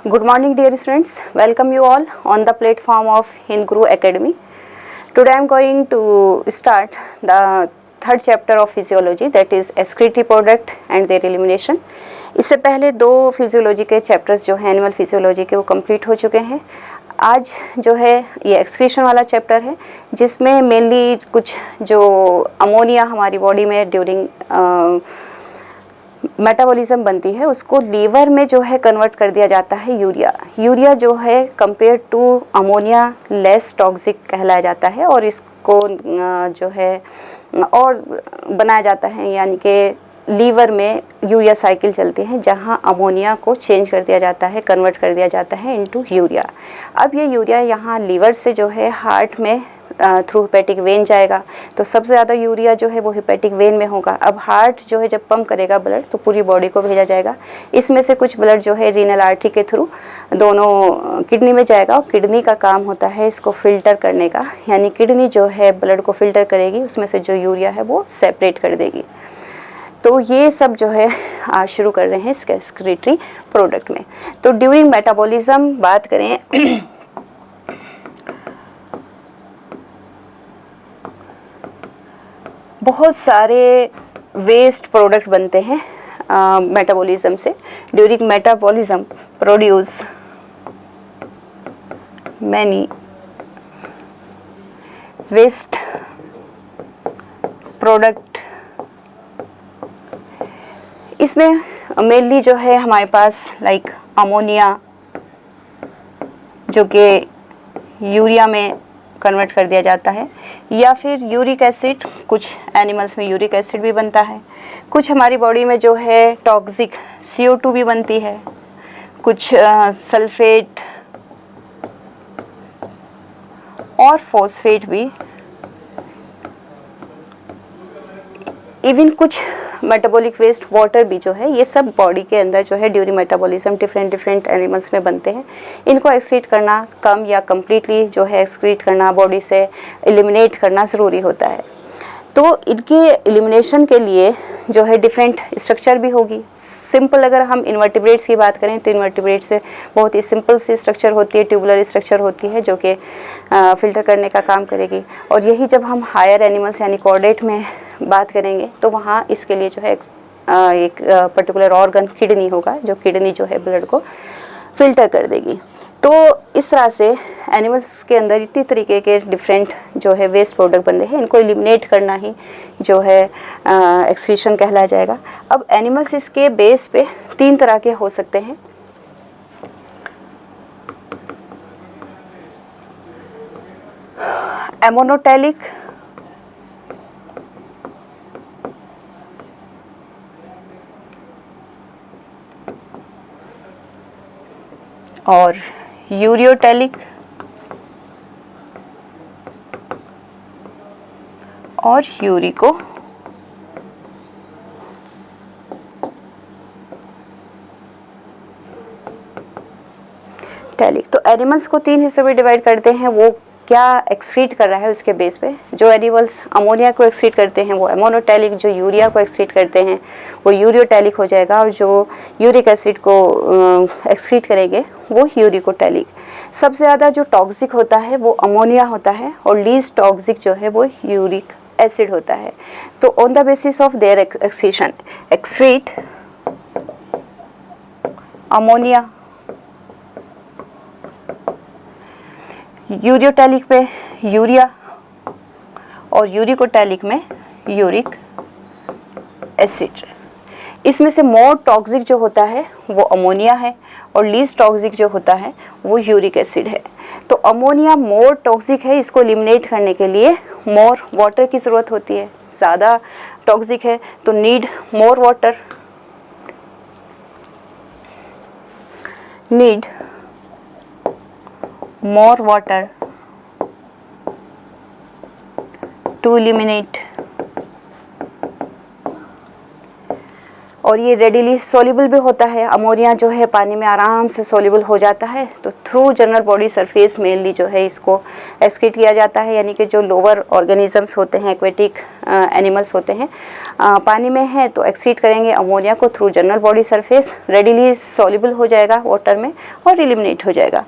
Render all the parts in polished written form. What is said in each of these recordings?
Good morning, dear students. Welcome you all on the platform of Hindguru Academy. Today I am going to start the third chapter of physiology, that is excretory product and their elimination. इससे पहले दो physiology के chapters जो हैं animal physiology के वो complete हो चुके हैं. आज जो है ये एक्सक्रीशन वाला चैप्टर है जिसमें मेनली कुछ जो अमोनिया हमारी बॉडी में ड्यूरिंग मेटाबॉलिज्म बनती है उसको लीवर में जो है कन्वर्ट कर दिया जाता है यूरिया जो है compare to ammonia less toxic कहलाया जाता है और इसको जो है और बनाया जाता है, यानी कि लीवर में यूरिया साइकिल चलती है जहां अमोनिया को चेंज कर दिया जाता है, कन्वर्ट कर दिया जाता है इनटू यूरिया. अब ये यूरिया यहाँ लीवर से जो है हार्ट में थ्रू हेपेटिक वेन जाएगा, तो सबसे ज़्यादा यूरिया जो है वो हेपेटिक वेन में होगा. अब हार्ट जो है जब पंप करेगा ब्लड तो पूरी बॉडी को भेजा जाएगा. इसमें से कुछ ब्लड जो है रीनल आर्टरी के थ्रू दोनों किडनी में जाएगा और किडनी का काम होता है इसको फिल्टर करने का, यानी किडनी जो है ब्लड को फिल्टर करेगी, उसमें से जो यूरिया है वो सेपरेट कर देगी. तो ये सब जो है आज शुरू कर रहे हैं इसके एक्सक्रीटरी प्रोडक्ट में. तो ड्यूरिंग मेटाबॉलिज्म बात करें बहुत सारे वेस्ट प्रोडक्ट बनते हैं मेटाबॉलिज्म से. During metabolism produce many waste product. इसमें मेनली जो है हमारे पास लाइक अमोनिया जो कि यूरिया में कन्वर्ट कर दिया जाता है, या फिर यूरिक एसिड. कुछ एनिमल्स में यूरिक एसिड भी बनता है. कुछ हमारी बॉडी में जो है टॉक्सिक CO2 भी बनती है. कुछ सल्फेट और फॉस्फेट भी. इवन कुछ मेटाबॉलिक वेस्ट वाटर भी जो है ये सब बॉडी के अंदर जो है ड्यूरिंग मेटाबॉलिज्म डिफरेंट एनिमल्स में बनते हैं. इनको एक्सक्रीट करना कम या कम्प्लीटली जो है एक्सक्रीट करना, बॉडी से एलिमिनेट करना ज़रूरी होता है. तो इनके एलिमिनेशन के लिए जो है डिफरेंट स्ट्रक्चर भी होगी. सिंपल अगर हम इन्वर्टिब्रेट्स की बात करें तो इन्वर्टिब्रेट्स से बहुत ही सिंपल सी स्ट्रक्चर होती है, ट्यूबुलर स्ट्रक्चर होती है जो कि फिल्टर करने का काम करेगी. और यही जब हम हायर एनिमल्स यानी कॉर्डेट में बात करेंगे तो वहाँ इसके लिए जो है एक पर्टिकुलर ऑर्गन किडनी होगा, जो किडनी जो है ब्लड को फिल्टर कर देगी. तो इस तरह से एनिमल्स के अंदर इतनी तरीके के डिफरेंट जो है वेस्ट प्रोडक्ट बन रहे हैं, इनको एलिमिनेट करना ही जो है एक्सक्रीशन कहलाया जाएगा. अब एनिमल्स इसके बेस पे तीन तरह के हो सकते हैं. एमोनोटैलिक, और यूरियोटैलिक और यूरिको टैलिक. तो एनिमल्स को तीन हिस्सों में डिवाइड करते हैं. वो क्या एक्सक्रीट कर रहा है उसके बेस पे. जो एनिमल्स अमोनिया को एक्सक्रीट करते हैं वो एमोनोटैलिक, जो यूरिया को एक्सक्रीट करते हैं वो यूरियोटैलिक हो जाएगा, और जो यूरिक एसिड को एक्सक्रीट करेंगे वो यूरिकोटैलिक. सबसे ज़्यादा जो टॉक्सिक होता है वो अमोनिया होता है और लीस्ट टॉक्सिक जो है वो यूरिक एसिड होता है. तो on the basis of their excretion excrete ammonia, ureotelic पे यूरिया और यूरिकोटैलिक में यूरिक एसिड. इसमें से मोर टॉक्सिक जो होता है वो अमोनिया है और लीस्ट टॉक्सिक जो होता है वो यूरिक एसिड है. तो अमोनिया मोर टॉक्सिक है, इसको एलिमिनेट करने के लिए मोर वाटर की ज़रूरत होती है. ज़्यादा टॉक्सिक है तो need more water, need more water to eliminate. और ये रेडिली सोल्यूबल भी होता है। अमोनिया जो है पानी में आराम से सोल्यूबल हो जाता है। तो through general body surface mainly जो है इसको एक्सक्रीट किया जाता है, यानी कि जो लोअर ऑर्गेनिजम्स होते हैं, एक्वेटिक एनिमल्स होते हैं, पानी में है तो एक्सक्रीट करेंगे अमोनिया को through general body surface, readily soluble हो जाएगा वाटर में और एलिमिनेट हो जाएगा।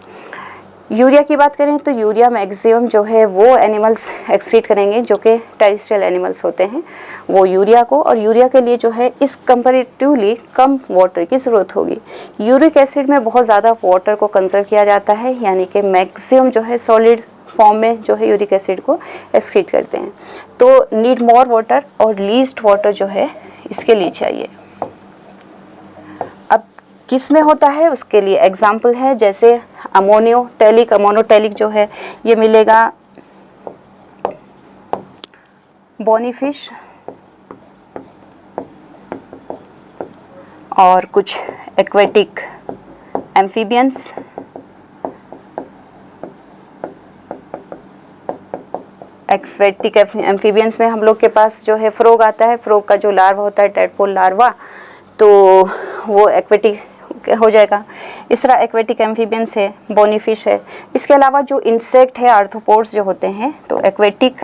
यूरिया की बात करें तो यूरिया मैक्सिमम जो है वो एनिमल्स एक्सक्रीट करेंगे जो कि टेरेस्ट्रियल एनिमल्स होते हैं, वो यूरिया को। और यूरिया के लिए जो है इस कंपैरेटिवली कम वाटर की ज़रूरत होगी। यूरिक एसिड में बहुत ज़्यादा वाटर को कंजर्व किया जाता है, यानी कि मैक्सिमम जो है सॉलिड फॉर्म में जो है यूरिक एसिड को एक्सक्रीट करते हैं। तो नीड मोर वाटर और लीस्ट वाटर जो है इसके लिए चाहिए। अब किस में होता है उसके लिए एग्जाम्पल है, जैसे अमोनोटैलिक जो है ये मिलेगा बोनी फिश और कुछ एक्वेटिक एम्फीबियंस। एक्वेटिक एम्फीबियंस में हम लोग के पास जो है फ्रॉग आता है। फ्रॉग का जो लार्वा होता है टैडपोल लार्वा, तो वो एक्वेटिक हो जाएगा। इस तरह एक्वेटिक एम्फीबियंस है, बोनी फिश है। इसके अलावा जो इंसेक्ट है, आर्थ्रोपोड्स जो होते हैं, तो एक्वेटिक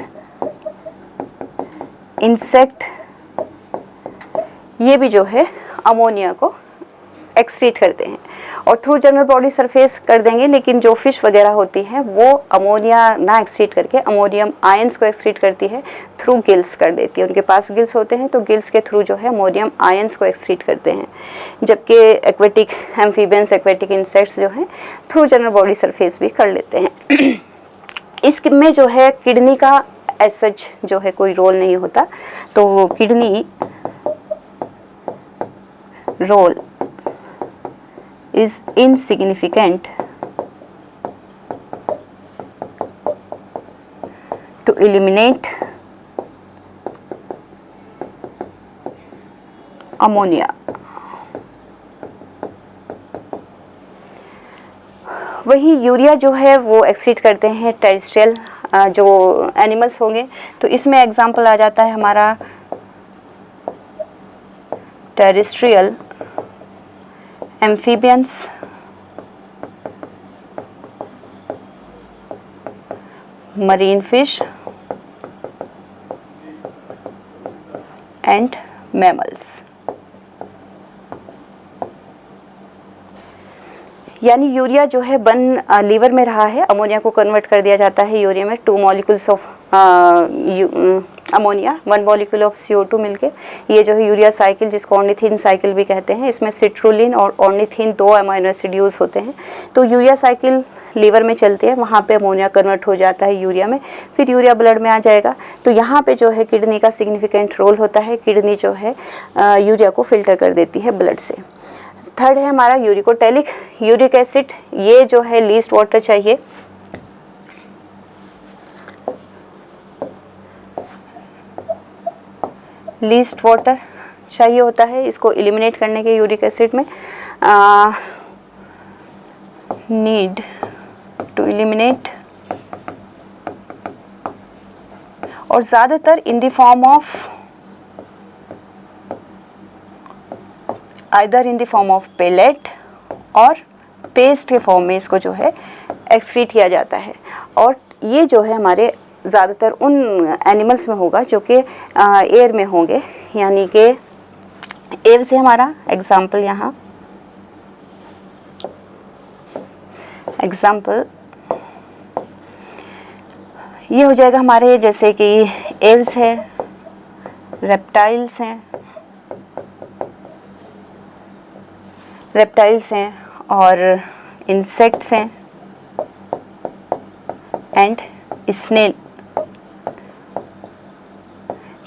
इंसेक्ट ये भी जो है अमोनिया को एक्सक्रीट करते हैं और थ्रू जनरल बॉडी सरफेस कर देंगे। लेकिन जो फिश वगैरह होती हैं वो अमोनिया ना एक्सक्रीट करके अमोनियम आयंस को एक्सक्रीट करती है, थ्रू गिल्स कर देती है। उनके पास गिल्स होते हैं तो गिल्स के थ्रू जो है अमोनियम आयंस को एक्सक्रीट करते हैं, जबकि एक्वेटिक एम्फीबियंस, एक्वेटिक इंसेक्ट्स जो हैं थ्रू जनरल बॉडी सरफेस भी कर लेते हैं। इसमें जो है किडनी का एज सच जो है कोई रोल नहीं होता। तो kidney role is insignificant to eliminate ammonia। वही यूरिया जो है वो एक्सक्रीट करते हैं टेरेस्ट्रियल जो एनिमल्स होंगे। तो इसमें एग्जांपल आ जाता है हमारा terrestrial amphibians, marine fish and mammals. यानी यूरिया जो है लीवर में रहा है, अमोनिया को कन्वर्ट कर दिया जाता है यूरिया में। 2 molecules of ammonia, 1 molecule of CO2 मिलके ये जो है यूरिया साइकिल, जिसको ऑर्निथीन साइकिल भी कहते हैं, इसमें सिट्रुलिन और ऑर्निथीन 2 अमीनो एसिड यूज होते हैं। तो यूरिया साइकिल लीवर में चलती है, वहाँ पे अमोनिया कन्वर्ट हो जाता है यूरिया में, फिर यूरिया ब्लड में आ जाएगा। तो यहाँ पे जो है किडनी का सिग्निफिकेंट रोल होता है। किडनी जो है यूरिया को फिल्टर कर देती है ब्लड से। थर्ड है हमारा यूरिकोटैलिक, यूरिक एसिड, ये जो है लीस्ट वाटर चाहिए। लीस्ट वाटर चाहिए होता है इसको एलिमिनेट करने के यूरिक एसिड में। नीड टू एलिमिनेट, और ज़्यादातर in the form of either in the form of pellet और पेस्ट के फॉर्म में इसको जो है एक्सक्रीट किया जाता है। और ये जो है हमारे ज़्यादातर उन एनिमल्स में होगा जो कि एयर में होंगे, यानी कि एव से हमारा एग्जाम्पल यहाँ एग्जाम्पल ये हो जाएगा हमारे, जैसे कि एव्स है, रेप्टाइल्स हैं और इंसेक्ट्स हैं एंड स्नेल।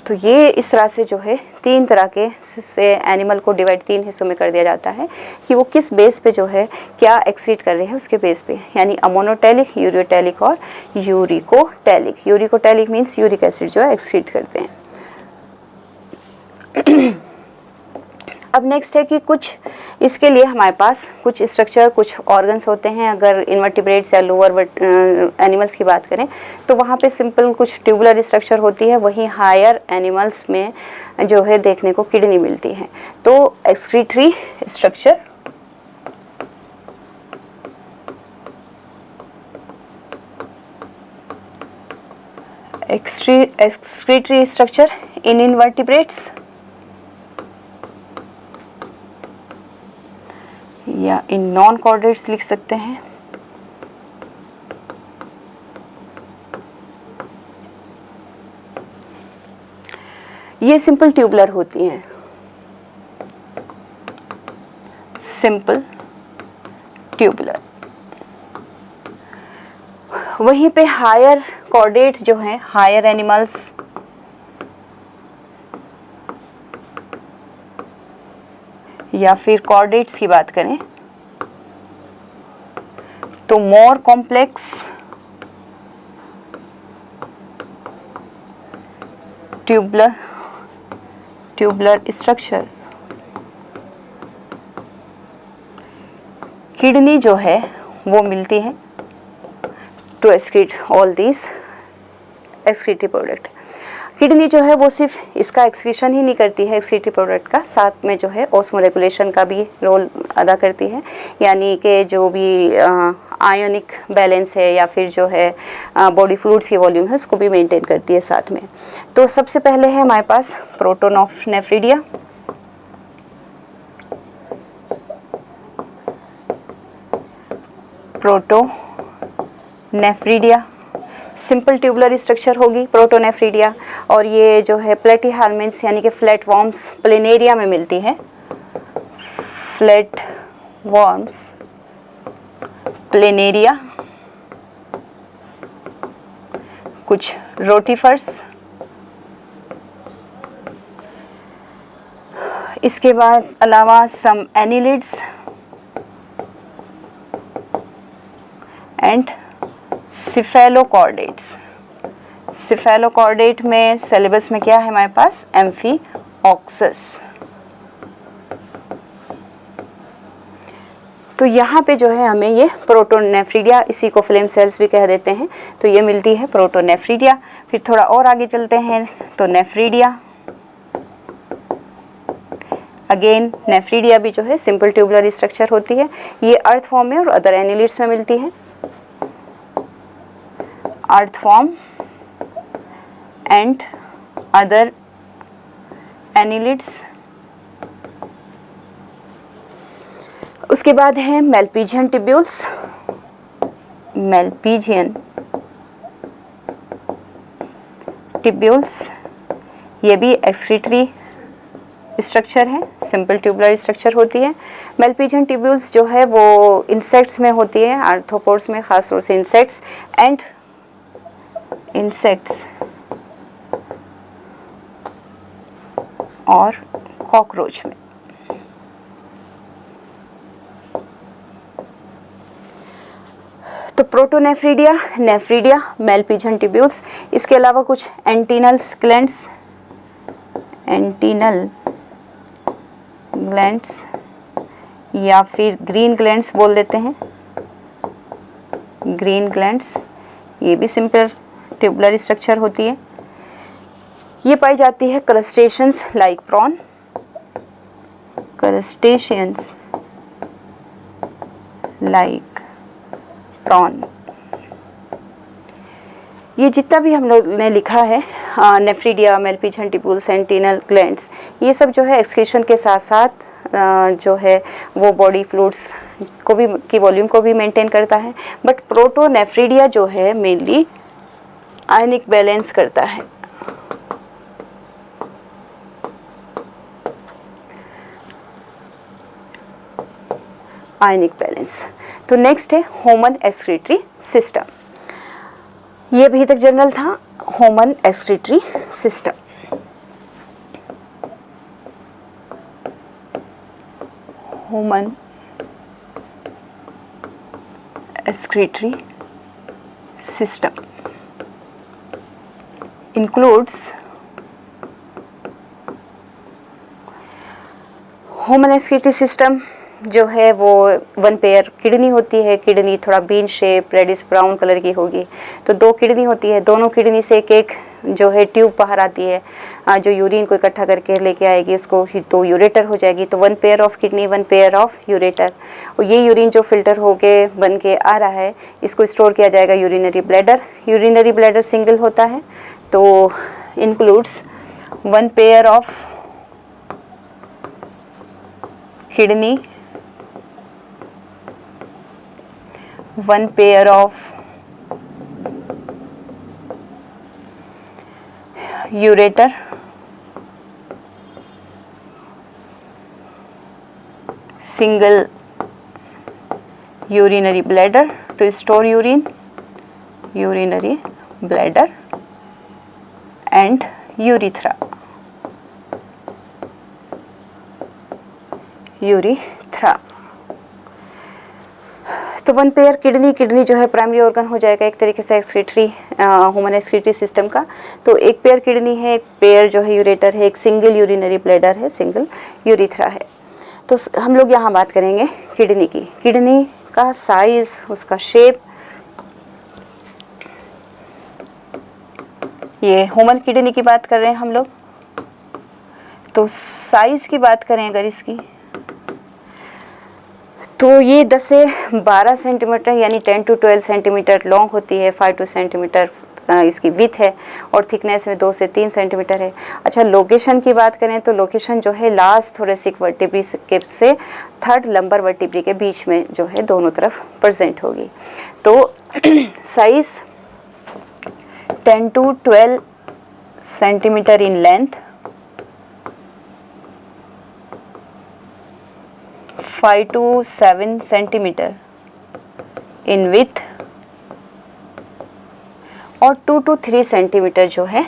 तो ये इस तरह से जो है 3 तरह के से एनिमल को डिवाइड 3 हिस्सों में कर दिया जाता है कि वो किस बेस पे जो है क्या एक्सक्रीट कर रहे हैं उसके बेस पे, यानी अमोनोटैलिक, यूरियोटैलिक और uricotelic. Uricotelic means uric acid जो है एक्सक्रीट करते हैं। अब नेक्स्ट है कि कुछ इसके लिए हमारे पास कुछ स्ट्रक्चर, कुछ ऑर्गन्स होते हैं। अगर इनवर्टिब्रेट्स या लोअर एनिमल्स की बात करें तो वहाँ पे सिंपल कुछ ट्यूबुलर स्ट्रक्चर होती है, वहीं हायर एनिमल्स में जो है देखने को किडनी मिलती है। तो excretory structure, excretory structure in invertebrates या इन नॉन कॉर्डेट्स लिख सकते हैं। ये सिंपल ट्यूबुलर होती हैं, सिंपल ट्यूबुलर। वहीं पे हायर कॉर्डेट जो हैं, हायर एनिमल्स, या फिर कॉर्डेट्स की बात करें तो more complex tubular structure. Kidney जो है वो मिलती है to excrete all these excretory product. Kidney जो है वो सिर्फ इसका एक्सक्रीशन ही नहीं करती है एक्सक्रीटरी प्रोडक्ट का, साथ में जो है ऑस्मोरेगुलेशन का भी रोल अदा करती है। यानी कि जो भी आयोनिक बैलेंस है या फिर जो है बॉडी फ्लूइड्स की वॉल्यूम है उसको भी मेंटेन करती है साथ में। तो सबसे पहले है हमारे पास protonephridia. Protonephridia simple tubular structure होगी प्रोटोनेफ्रिडिया, और ये जो है प्लेटिहेल्मिन्थ्स यानी कि फ्लैट वॉर्म्स प्लेनेरिया में मिलती है। फ्लैट वॉर्म्स प्लेनेरिया, कुछ रोटिफर्स, इसके बाद अलावा सम एनिलिड्स एंड सिफेलोकॉर्डेट्स। सिफेलोकॉर्डेट में सिलेबस में क्या है हमारे पास, एम्फीऑक्सस। तो यहाँ पे जो है हमें ये प्रोटोनेफ्रिडिया, इसी को फ्लेम सेल्स भी कह देते हैं, तो ये मिलती है प्रोटोनेफ्रिडिया। फिर थोड़ा और आगे चलते हैं तो नेफ्रिडिया, अगेन नेफ्रिडिया भी जो है सिंपल ट्यूबुलर स्ट्रक्चर होती है। ये अर्थ फॉर्म में और अदर एनिलिड्स में मिलती है। अर्थ फॉर्म एंड अदर एनिलिड्स। उसके बाद है मेलपीजियन टिब्यूल्स। मेलपीजियन टिब्यूल्स ये भी एक्सक्रीटरी स्ट्रक्चर है, सिंपल ट्यूबुलर स्ट्रक्चर होती है। मेलपीजियन टिब्यूल्स जो है वो इंसेक्ट्स में होती है, आर्थ्रोपोड्स में, खासतौर से इंसेक्ट्स एंड इंसेक्ट्स और कॉकरोच में। तो प्रोटोनेफ्रिडिया, नेफ्रिडिया, मेलपीजियन टिब्यूल्स, इसके अलावा कुछ एंटीनल ग्लैंड्स, एंटीनल ग्लैंड्स या फिर ग्रीन ग्लैंड्स बोल देते हैं, ग्रीन ग्लैंड्स, ये भी सिंपल ट्यूबुलर स्ट्रक्चर होती है। ये पाई जाती है crustaceans like prawn, crustaceans like prawn. ये जितना भी हम लोग ने लिखा है nephridia, Malpighian tubules, antennal glands, ये सब जो है एक्सक्रीशन के साथ साथ जो है वो बॉडी फ्लूइड्स को भी की वॉल्यूम को भी मेंटेन करता है। बट प्रोटोनेफ्रिडिया जो है मेनली आयनिक बैलेंस करता है। Ionic balance. तो नेक्स्ट है ह्यूमन एक्सक्रीटरी सिस्टम। ये अभी तक जनरल था, human excretory system. Human excretory system includes human excretory system जो है वो वन पेयर किडनी होती है। किडनी थोड़ा bean shape reddish brown colour की होगी। तो दो किडनी होती है, दोनों किडनी से एक एक जो है ट्यूब बाहर आती है, जो यूरिन को इकट्ठा करके लेके आएगी, उसको तो यूरेटर हो जाएगी। तो one pair of kidney, one pair of ureter. और ये यूरिन जो फिल्टर होके बन के आ रहा है, इसको स्टोर किया जाएगा urinary bladder. Urinary bladder single होता है, तो includes one pair of kidney, one pair of ureter, single urinary bladder to store urine, urinary bladder and urethra, urethra। तो वन पेयर किडनी, किडनी जो है प्राइमरी ऑर्गन हो जाएगा एक तरीके से एक्सक्रीटरी, ह्यूमन एक्सक्रीटरी सिस्टम का। तो एक पेयर किडनी है, एक पेयर जो है यूरेटर है, एक सिंगल यूरिनरी ब्लैडर है, सिंगल यूरिथ्रा है। तो हम लोग यहाँ बात करेंगे किडनी की। किडनी का साइज, उसका शेप, ये ह्यूमन किडनी की बात कर रहे हैं हम लोग। तो साइज की बात करें अगर इसकी, तो ये 10 से 12 सेंटीमीटर यानी 10 to 12 सेंटीमीटर लॉन्ग होती है, 5 to सेंटीमीटर इसकी विथ है, और थिकनेस में 2 से 3 सेंटीमीटर है। अच्छा, लोकेशन की बात करें तो लोकेशन जो है लास्ट थोरेसिक वर्टिब्री के से थर्ड लंबर वर्टिब्री के बीच में जो है दोनों तरफ प्रेजेंट होगी। तो size 10 to 12 centimetre in length, 5 to 7 centimetre in with, और 2 to 3 सेंटीमीटर जो है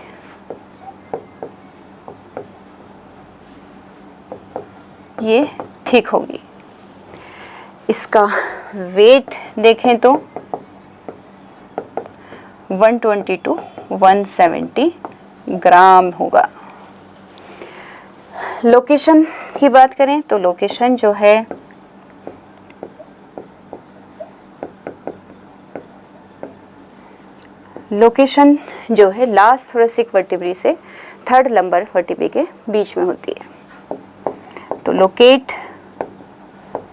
ये थिक होगी। इसका वेट देखें तो 120 to 170 ग्राम होगा। लोकेशन की बात करें तो लोकेशन जो है लास्ट थोरेसिक वर्टिब्री से थर्ड लंबर वर्टिब्री के बीच में होती है। तो locate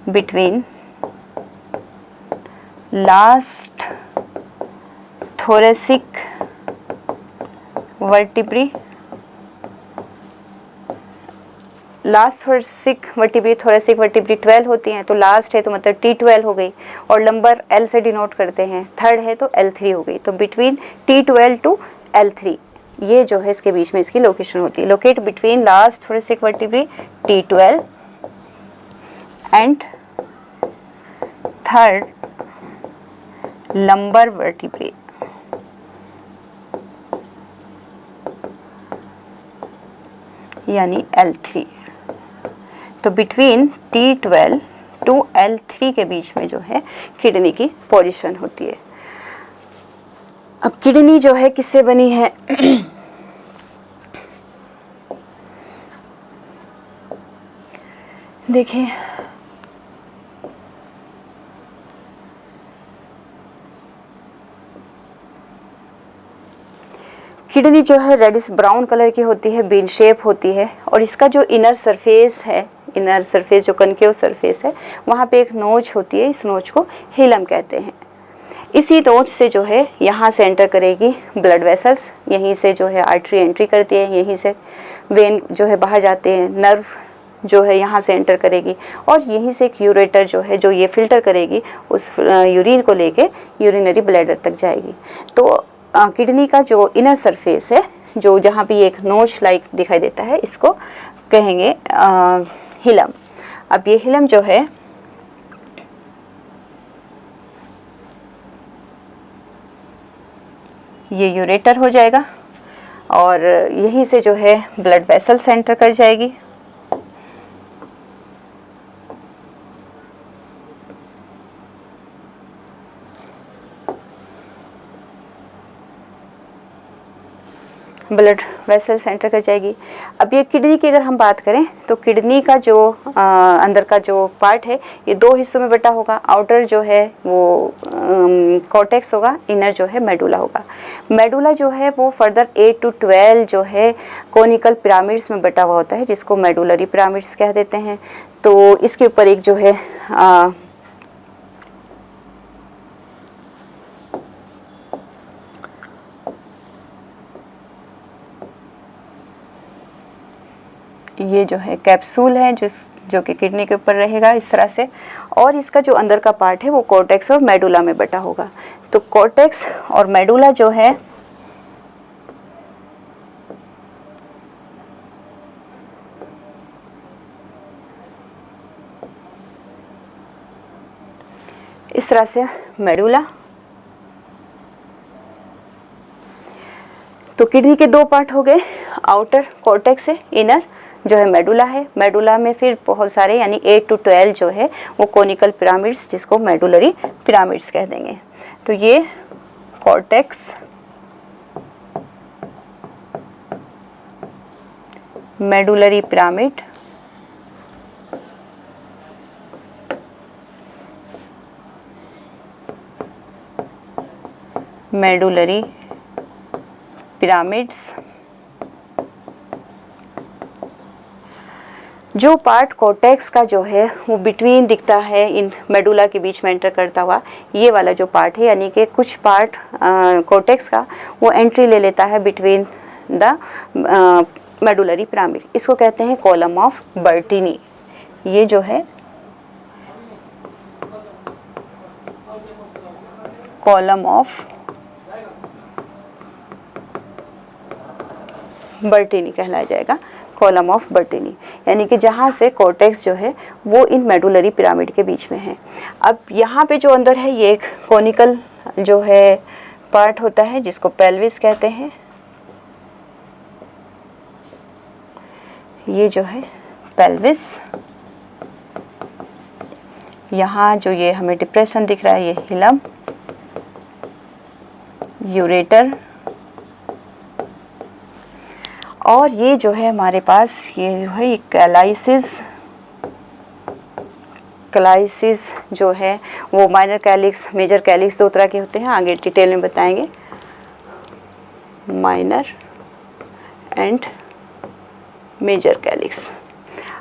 between last thoracic vertebrae, last thoracic vertebrae 12 होती हैं, तो लास्ट है तो मतलब T12 हो गई, और नंबर L से डिनोट करते हैं, थर्ड है तो L3 हो गई। तो बिटवीन T12 टू L3 ये जो है इसके बीच में इसकी लोकेशन होती है। Locate between last thoracic vertebrae T12 and third lumbar vertebrae, यानी L3। तो बिटवीन T12 टू L3 के बीच में जो है किडनी की पोजीशन होती है। अब किडनी जो है किससे बनी है? देखिए, किडनी जो है रेडिश ब्राउन कलर की होती है, बीन शेप होती है, और इसका जो इनर सरफेस है, इनर सरफेस जो कनकेव सरफेस है, वहाँ पे एक नोच होती है। इस नोच को हिलम कहते हैं। इसी नोच से जो है यहाँ से एंटर करेगी ब्लड वेसल्स, यहीं से जो है आर्टरी एंट्री करती है, यहीं से वेन जो है बाहर जाते हैं, नर्व जो है यहाँ से एंटर करेगी, और यहीं से एक यूरेटर जो है जो ये फिल्टर करेगी, उस यूरिन को लेके यूरिनरी ब्लैडर तक जाएगी। तो किडनी का जो इनर सरफेस है, जो जहाँ भी एक नोच लाइक दिखाई देता है, इसको कहेंगे हिलम। अब ये हिलम जो है ये यूरेटर हो जाएगा, और यहीं से जो है ब्लड वेसल सेंटर कर जाएगी। ब्लड वेसल सेंटर कर जाएगी। अब ये किडनी की अगर हम बात करें तो किडनी का जो अंदर का जो पार्ट है ये दो हिस्सों में बटा होगा। आउटर जो है वो कॉर्टेक्स होगा, इनर जो है मेडुला होगा। मेडुला जो है वो फर्दर 8 to 12 जो है कोनिकल पिरामिड्स में बटा हुआ होता है, जिसको मेडुलरी पिरामिड्स कह देते हैं। तो इसके ऊपर एक जो है ये जो है कैप्सूल है जो कि किडनी के ऊपर रहेगा इस तरह से, और इसका जो अंदर का पार्ट है वो कॉर्टेक्स और मेडुला में बटा होगा। तो कॉर्टेक्स और मेडुला जो है इस तरह से मेडुला। तो किडनी के दो पार्ट हो गए, आउटर कॉर्टेक्स है, इनर जो है मेडुला है। मेडुला में फिर बहुत सारे यानी 8 to 12 जो है वो कोनिकल पिरामिड्स, जिसको मेडुलरी पिरामिड्स कह देंगे। तो ये cortex, medullary pyramid, medullary pyramids. जो पार्ट कॉर्टेक्स का जो है वो बिटवीन दिखता है इन मेडुला के बीच में एंटर करता हुआ, ये वाला जो पार्ट है, यानी कि कुछ पार्ट कॉर्टेक्स का वो एंट्री ले लेता है बिटवीन द मेडुलरी पिरामिड, इसको कहते हैं कॉलम ऑफ बर्टीनी। ये जो है कॉलम ऑफ बर्टीनी कहलाया जाएगा, कॉलम ऑफ बर्टीनी, यानी कि जहाँ से कॉर्टेक्स जो है वो इन मेडुलरी पिरामिड के बीच में है। अब यहाँ पे जो अंदर है ये एक कोनिकल जो है पार्ट होता है, जिसको पेल्विस कहते हैं। ये जो है पेल्विस, यहाँ जो ये हमें डिप्रेशन दिख रहा है ये हिलम, यूरेटर, और ये जो है हमारे पास ये जो है ये कैलाइसिस जो है वो माइनर कैलिक्स, मेजर कैलिक्स दो तरह के होते हैं, आगे डिटेल में बताएंगे, माइनर एंड मेजर कैलिक्स।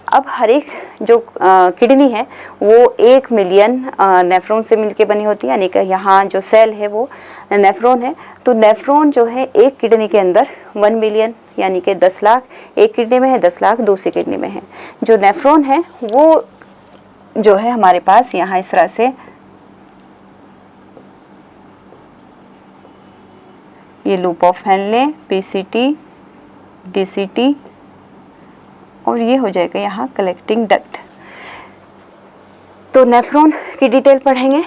अब हर एक जो किडनी है वो 1 मिलियन नेफ्रॉन से मिलके बनी होती है, यानी कि यहाँ जो सेल है वो नेफ्रॉन है। तो नेफ्रॉन जो है एक किडनी के अंदर 1 मिलियन यानी कि 10 लाख एक किडनी में है, 10 लाख दूसरी किडनी में है। जो नेफ्रॉन है वो जो है हमारे पास यहाँ इस तरह से ये loop of Henle, PCT, DCT, और ये हो जाएगा यहाँ कलेक्टिंग डक्ट। तो नेफ्रॉन की डिटेल पढ़ेंगे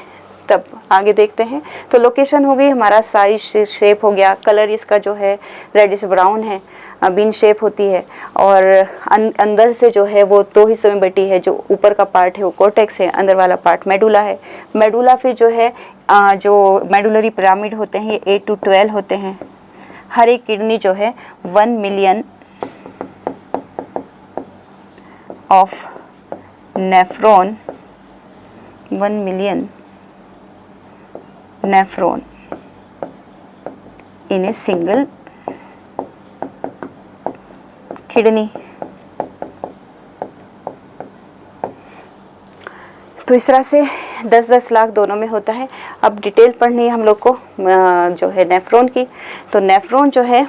तब आगे देखते हैं। तो लोकेशन हो गई, हमारा साइज शेप हो गया, कलर इसका जो है रेडिश ब्राउन है, बीन शेप होती है, और अंदर से जो है वो दो हिस्सों में बटी है। जो ऊपर का पार्ट है वो कॉर्टेक्स है, अंदर वाला पार्ट मेडुला है। मेडुला फिर जो है जो मेडुलरी पिरामिड होते हैं ये 8 to 12 होते हैं। हर एक किडनी जो है 1 million of nephron, 1 million nephron in a single kidney। तो इस तरह से 10-10 लाख दोनों में होता है। अब डिटेल पढ़नी है हम लोग को जो है नेफ्रॉन की। तो नेफ्रॉन जो है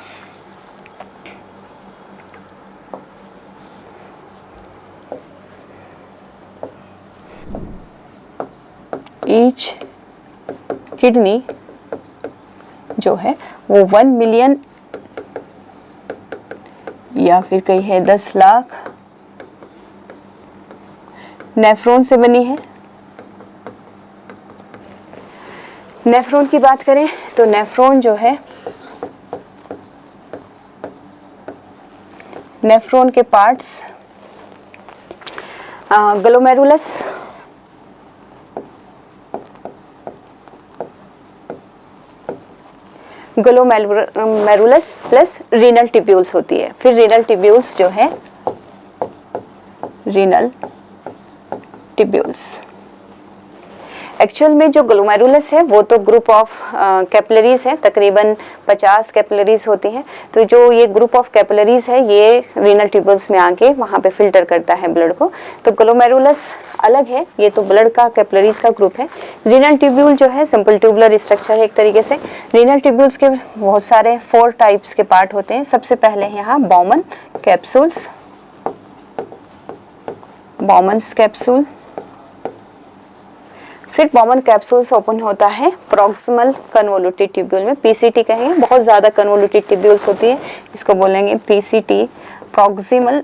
ईच किडनी जो है वो 1 मिलियन या फिर कहीं है 10 लाख नेफ्रॉन से बनी है। नेफ्रॉन की बात करें तो नेफ्रॉन जो है, नेफ्रॉन के parts glomerulus, glomerulus plus renal tubules होती है। फिर रीनल ट्यूब्यूल्स जो है, रीनल ट्यूब्यूल्स, एक्चुअल में जो ग्लोमेरुलस है वो तो ग्रुप ऑफ कैपिलरीज है, तकरीबन 50 कैपिलरीज होती हैं। तो जो ये ग्रुप ऑफ कैपिलरीज है ये रीनल ट्यूब्यूल्स में आके वहाँ पे फिल्टर करता है ब्लड को। तो ग्लोमेरुलस अलग है, ये तो ब्लड का कैपिलरीज का ग्रुप है। रीनल ट्यूब्यूल जो है सिंपल ट्यूबुलर स्ट्रक्चर है एक तरीके से। रीनल ट्यूब्यूल्स के बहुत सारे 4 टाइप्स के पार्ट होते हैं। सबसे पहले है यहाँ बॉमन कैप्सूल्स, बॉमन्स कैप्सूल। फिर बॉमन कैप्सूल से ओपन होता है प्रॉक्सिमल कन्वोल्यूटेड ट्यूब्यूल में, पीसीटी कहेंगे। बहुत ज़्यादा कन्वोल्यूटेड ट्यूब्यूल्स होती है, इसको बोलेंगे PCT, proximal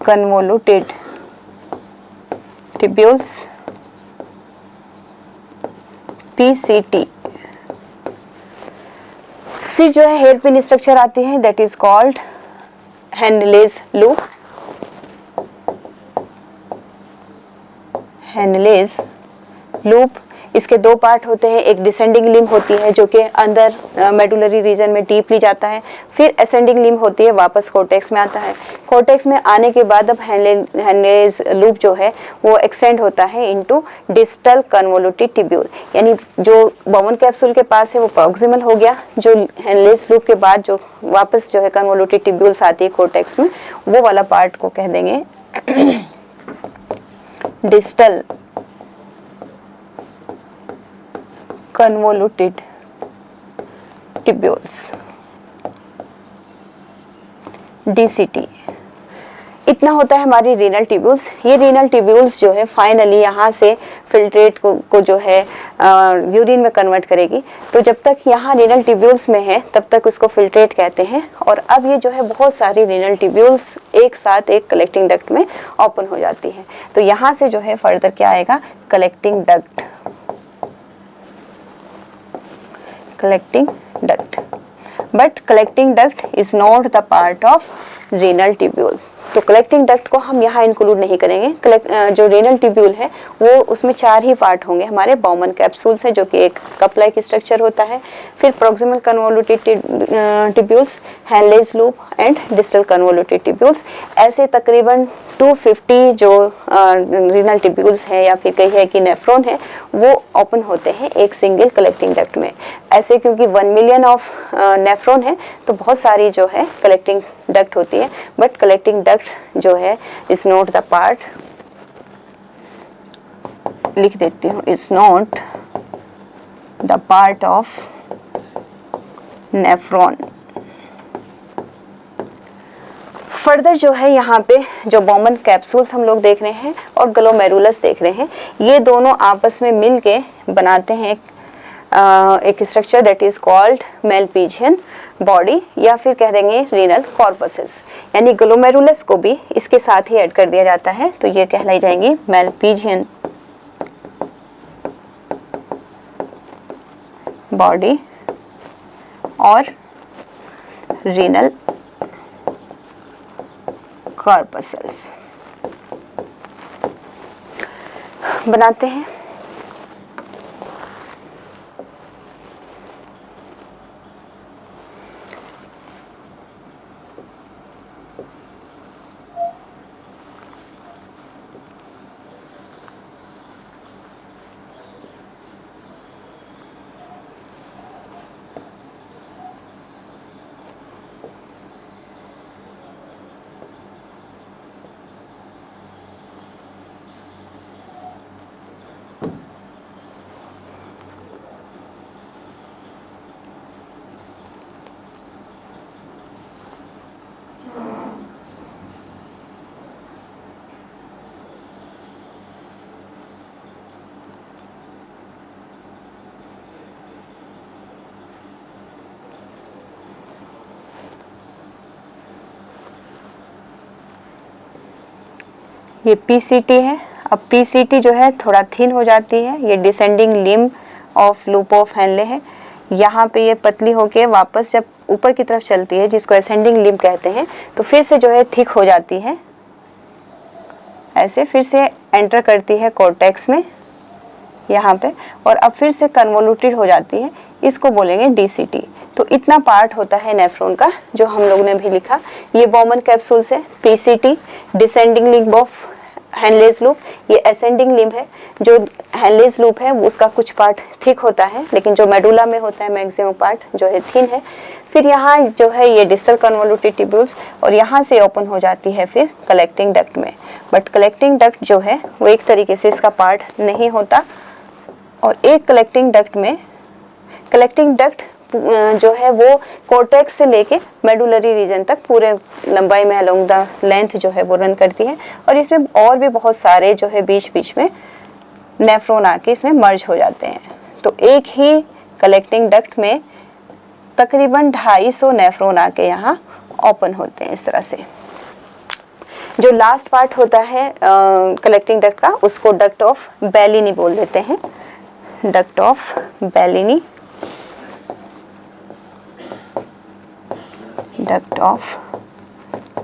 convoluted tubules, PCT. फिर जो है हेयर पिन स्ट्रक्चर आती है, that is called Henle's loop, Henle's loop. इसके 2 पार्ट होते हैं, एक डिसेंडिंग लिम्ब होती है जो कि अंदर मेडुलरी रीजन में डीपली जाता है, फिर असेंडिंग लिम्ब होती है, वापस कोर्टेक्स में आता है। कोर्टेक्स में आने के बाद अब हेनलेज लूप जो है वो एक्सटेंड होता है इनटू डिस्टल कन्वोल्यूटेड ट्यूब्यूल, यानी जो बॉमन कैप्सूल के पास है वो प्रॉक्सिमल हो गया, जो हेनलेज लूप के बाद जो वापस जो है कन्वोल्यूटेड ट्यूब्यूल्स आती है कोर्टेक्स में, वो वाला पार्ट को कह देंगे डिस्टल कन्वोल्यूटेड ट्यूब्यूल्स, डीसीटी। इतना होता है हमारी रीनल ट्यूब्यूल्स। ये रीनल ट्यूब्यूल्स जो है फाइनली यहाँ से फिल्ट्रेट को जो है यूरिन में कन्वर्ट करेगी। तो जब तक यहाँ रीनल ट्यूब्यूल्स में है तब तक उसको फिल्ट्रेट कहते हैं। और अब ये जो है बहुत सारी रीनल ट्यूब्यूल्स एक साथ एक कलेक्टिंग डक्ट में ओपन हो जाती है। तो यहाँ से जो है फर्दर क्या आएगा, collecting duct, collecting duct. But collecting duct is not the part of renal tubule. तो कलेक्टिंग डक्ट को हम यहाँ इंक्लूड नहीं करेंगे। जो रीनल ट्यूब्यूल है वो उसमें 4 ही पार्ट होंगे हमारे। बॉमन कैप्सूल्स है जो कि एक कप लाइक स्ट्रक्चर होता है, फिर proximal convoluted tubules, Henle's loop and distal convoluted tubules. ऐसे तकरीबन 250 जो रीनल ट्यूब्यूल्स है या फिर कहिए कि नेफ्रॉन है वो ओपन होते हैं एक सिंगल कलेक्टिंग डक्ट में। ऐसे क्योंकि 1 मिलियन ऑफ नेफ्रॉन है तो बहुत सारी जो है कलेक्टिंग डक्ट होती है। बट कलेक्टिंग डक्ट जो है इज नॉट द पार्ट, लिख देती हूँ, is not the part of nephron. Further जो है यहाँ पे जो बॉमन कैप्सूल्स हम लोग देख रहे हैं और ग्लोमेरुलस देख रहे हैं, ये दोनों आपस में मिल के बनाते हैं एक structure that is called Malpighian body, या फिर कह देंगे रीनल कॉर्पसेल्स। यानी ग्लोमेरुलस को भी इसके साथ ही ऐड कर दिया जाता है, तो ये कहलाई जाएंगी मेलपीजियन बॉडी और रीनल कॉर्पसेल्स बनाते हैं। ये पीसीटी है। अब पीसीटी जो है थोड़ा थिन हो जाती है, ये descending limb of loop of Henle है। यहाँ पे ये पतली होके वापस जब ऊपर की तरफ चलती है जिसको असेंडिंग लिम्ब कहते हैं, तो फिर से जो है थिक हो जाती है, ऐसे फिर से एंटर करती है कॉर्टेक्स में यहाँ पे, और अब फिर से कन्वोल्यूटेड हो जाती है, इसको बोलेंगे DCT। तो इतना पार्ट होता है नेफ्रॉन का जो हम लोग ने भी लिखा। ये बॉमन कैप्सूल्स है, PCT descending limb of Henle's loop, ये असेंडिंग लिम्ब है। जो हेनलेज लूप है उसका कुछ पार्ट थिक होता है, लेकिन जो मेडुला में होता है मैक्सिमम पार्ट जो है थिन है। फिर यहाँ जो है ये डिस्टल कन्वोल्यूटेड ट्यूब्यूल्स, और यहाँ से ओपन हो जाती है फिर कलेक्टिंग डक्ट में। बट कलेक्टिंग डक्ट जो है वो एक तरीके से इसका पार्ट नहीं होता, और एक कलेक्टिंग डक्ट जो है वो कोर्टेक्स से लेके मेडुलरी रीजन तक पूरे लंबाई में अलोंग द लेंथ जो है वो रन करती है। और इसमें और भी बहुत सारे जो है बीच बीच में नेफ्रॉन आके इसमें मर्ज हो जाते हैं। तो एक ही कलेक्टिंग डक्ट में तकरीबन 250 नेफ्रॉन आके यहाँ ओपन होते हैं इस तरह से। जो लास्ट पार्ट होता है कलेक्टिंग डक्ट का, उसको डक्ट ऑफ बेलिनी बोल देते हैं, duct of Bellini, duct of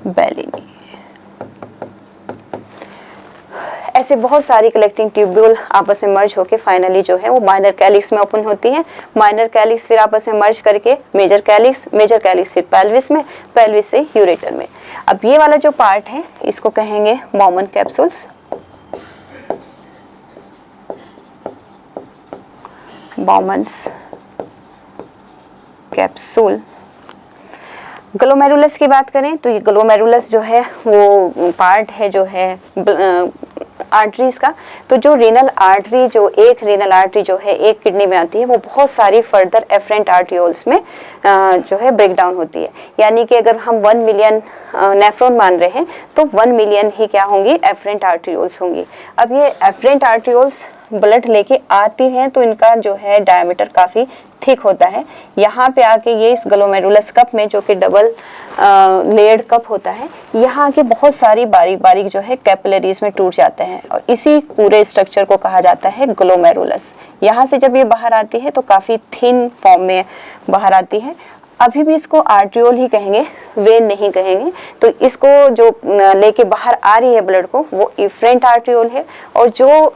Bellini. ऐसे बहुत सारी कलेक्टिंग ट्यूब्यूल आपस में मर्ज होके फाइनली जो है वो माइनर कैलिक्स में ओपन होती है। माइनर कैलिक्स फिर आपस में मर्ज करके मेजर कैलिक्स फिर पेल्विस में, पेल्विस से यूरेटर में। अब ये वाला जो पार्ट है इसको कहेंगे बॉमन कैप्सूल्स, बॉमन्स कैप्सूल। ग्लोमेरुलस की बात करें तो ये ग्लोमेरुलस जो है वो पार्ट है जो है आर्टरीज का। तो जो रीनल आर्टरी, जो एक रीनल आर्टरी जो है एक किडनी में आती है, वो बहुत सारी फर्दर एफरेंट आर्टियोल्स में जो है ब्रेक डाउन होती है। यानी कि अगर हम 1 मिलियन नेफ्रॉन मान रहे हैं तो 1 मिलियन ही क्या होंगी, एफरेंट आर्टियोल्स होंगी। अब ये एफरेंट आर्टियोल्स ब्लड लेके आती हैं तो इनका जो है डायमीटर काफ़ी थिक होता है। यहाँ पे आके ये इस ग्लोमेरुलस कप में, जो कि डबल लेयर्ड कप होता है, यहाँ के बहुत सारी बारीक बारीक जो है कैपिलरीज में टूट जाते हैं, और इसी पूरे स्ट्रक्चर को कहा जाता है ग्लोमेरुलस। यहाँ से जब ये बाहर आती है तो काफ़ी थिन फॉर्म में बाहर आती है। अभी भी इसको आर्ट्रियोल ही कहेंगे, वेन नहीं कहेंगे। तो इसको जो लेके बाहर आ रही है ब्लड को, वो इफरेंट आर्ट्रियोल है, और जो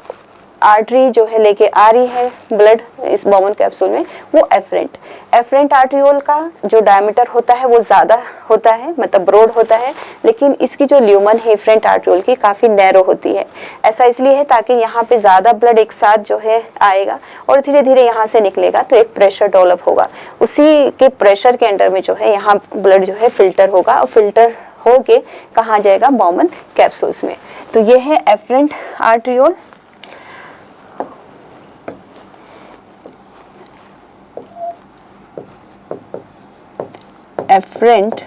आर्टरी जो है लेके आ रही है ब्लड इस बॉमन कैप्सूल में, वो एफरेंट आर्ट्रियोल का जो डायमीटर होता है वो ज़्यादा होता है, मतलब ब्रॉड होता है, लेकिन इसकी जो ल्यूमन है एफरेंट आर्ट्रियोल की काफ़ी नैरो होती है। ऐसा इसलिए है ताकि यहाँ पे ज़्यादा ब्लड एक साथ जो है आएगा और धीरे धीरे यहाँ से निकलेगा, तो एक प्रेशर डेवलप होगा। उसी के प्रेशर के अंडर में जो है यहाँ ब्लड जो है फिल्टर होगा, और फिल्टर होके कहाँ जाएगा, बॉमन कैप्सूल्स में। तो ये है efferent arteriole. Efferent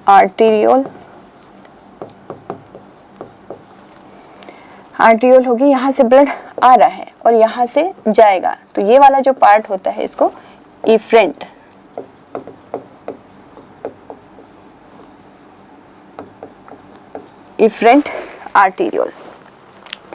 arteriole, arteriole होगी, यहाँ से ब्लड आ रहा है और यहाँ से जाएगा, तो ये वाला जो पार्ट होता है इसको इफरेंट, इफरेंट आर्टीरियोल।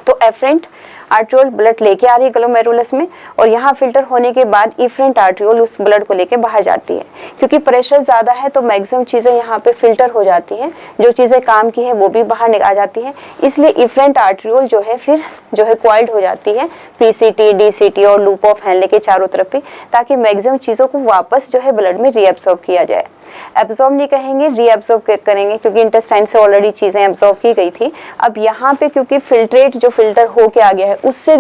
तो एफरेंट आर्ट्रियोल ब्लड लेके आ रही है ग्लोमेरुलस में, और यहाँ फिल्टर होने के बाद इफरेंट आर्ट्रियोल उस ब्लड को लेके बाहर जाती है। क्योंकि प्रेशर ज़्यादा है तो मैक्सिमम चीज़ें यहाँ पे फिल्टर हो जाती हैं, जो चीज़ें काम की है वो भी बाहर आ जाती हैं। इसलिए इफरेंट आर्ट्रियोल जो है फिर जो है क्वाइल्ड हो जाती है PCT, DCT और लूप ऑफ हेनले के चारों तरफ भी, ताकि मैक्सिमम चीज़ों को वापस जो है ब्लड में रीअब्सॉर्ब किया जाए। एब्जॉर्ब नहीं कहेंगे, रीअब्सॉर्ब करेंगे, क्योंकि इंटेस्टाइन से ऑलरेडी चीज़ें एब्जॉर्ब की गई थी। अब यहाँ पे क्योंकि फिल्ट्रेट जो फिल्टर होके आ गया है उससे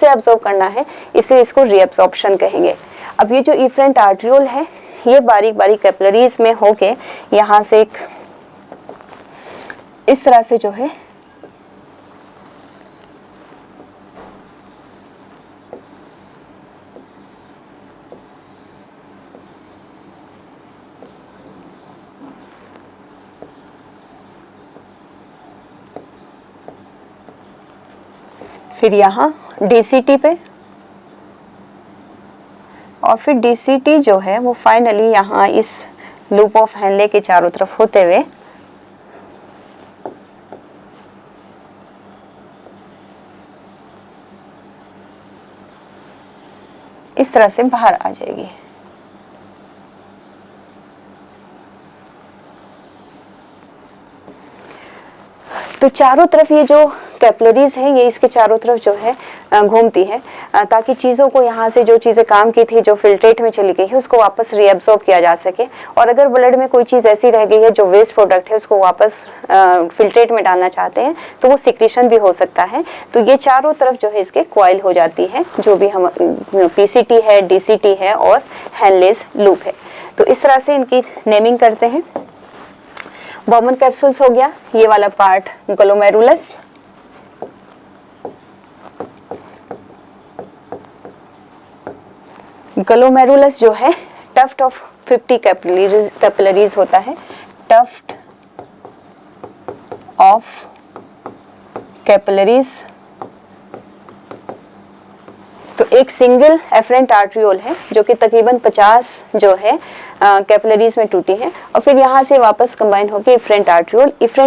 एब्जॉर्ब करना है, इसलिए इसको रीअब्सॉर्प्शन कहेंगे। अब ये जो इफरेंट आर्ट्रियोल है ये बारीक बारीक कैपिलरीज में होके यहाँ से एक इस तरह से जो है फिर यहाँ DCT पे, और फिर DCT जो है वो फाइनली यहाँ इस लूप ऑफ हेनले के चारों तरफ होते हुए इस तरह से बाहर आ जाएगी। तो चारों तरफ ये जो कैपिलरीज हैं ये इसके चारों तरफ जो है घूमती है ताकि चीज़ों को यहाँ से जो चीज़ें काम की थी, जो फिल्ट्रेट में चली गई है, उसको वापस रीअब्सॉर्ब किया जा सके। और अगर ब्लड में कोई चीज़ ऐसी रह गई है जो वेस्ट प्रोडक्ट है, उसको वापस फिल्ट्रेट में डालना चाहते हैं तो वो सिक्रीशन भी हो सकता है। तो ये चारों तरफ जो है इसके कॉइल हो जाती है, जो भी हम पीसीटी है, डीसीटी है और हैंडलेस लूप है। तो इस तरह से इनकी नेमिंग करते हैं। बॉमन कैप्सूल्स हो गया, ये वाला पार्ट ग्लोमेरुलस, ग्लोमेरुलस जो है टफ्ट ऑफ 50 कैपिलरीज होता है, टफ्ट ऑफ कैपिलरीज। तो एक सिंगल एफरेंट आर्ट्रियोल है जो कि तकरीबन 50 जो है कैपिलरीज में टूटी है और फिर यहाँ से वापस कंबाइन होकर इफरेंट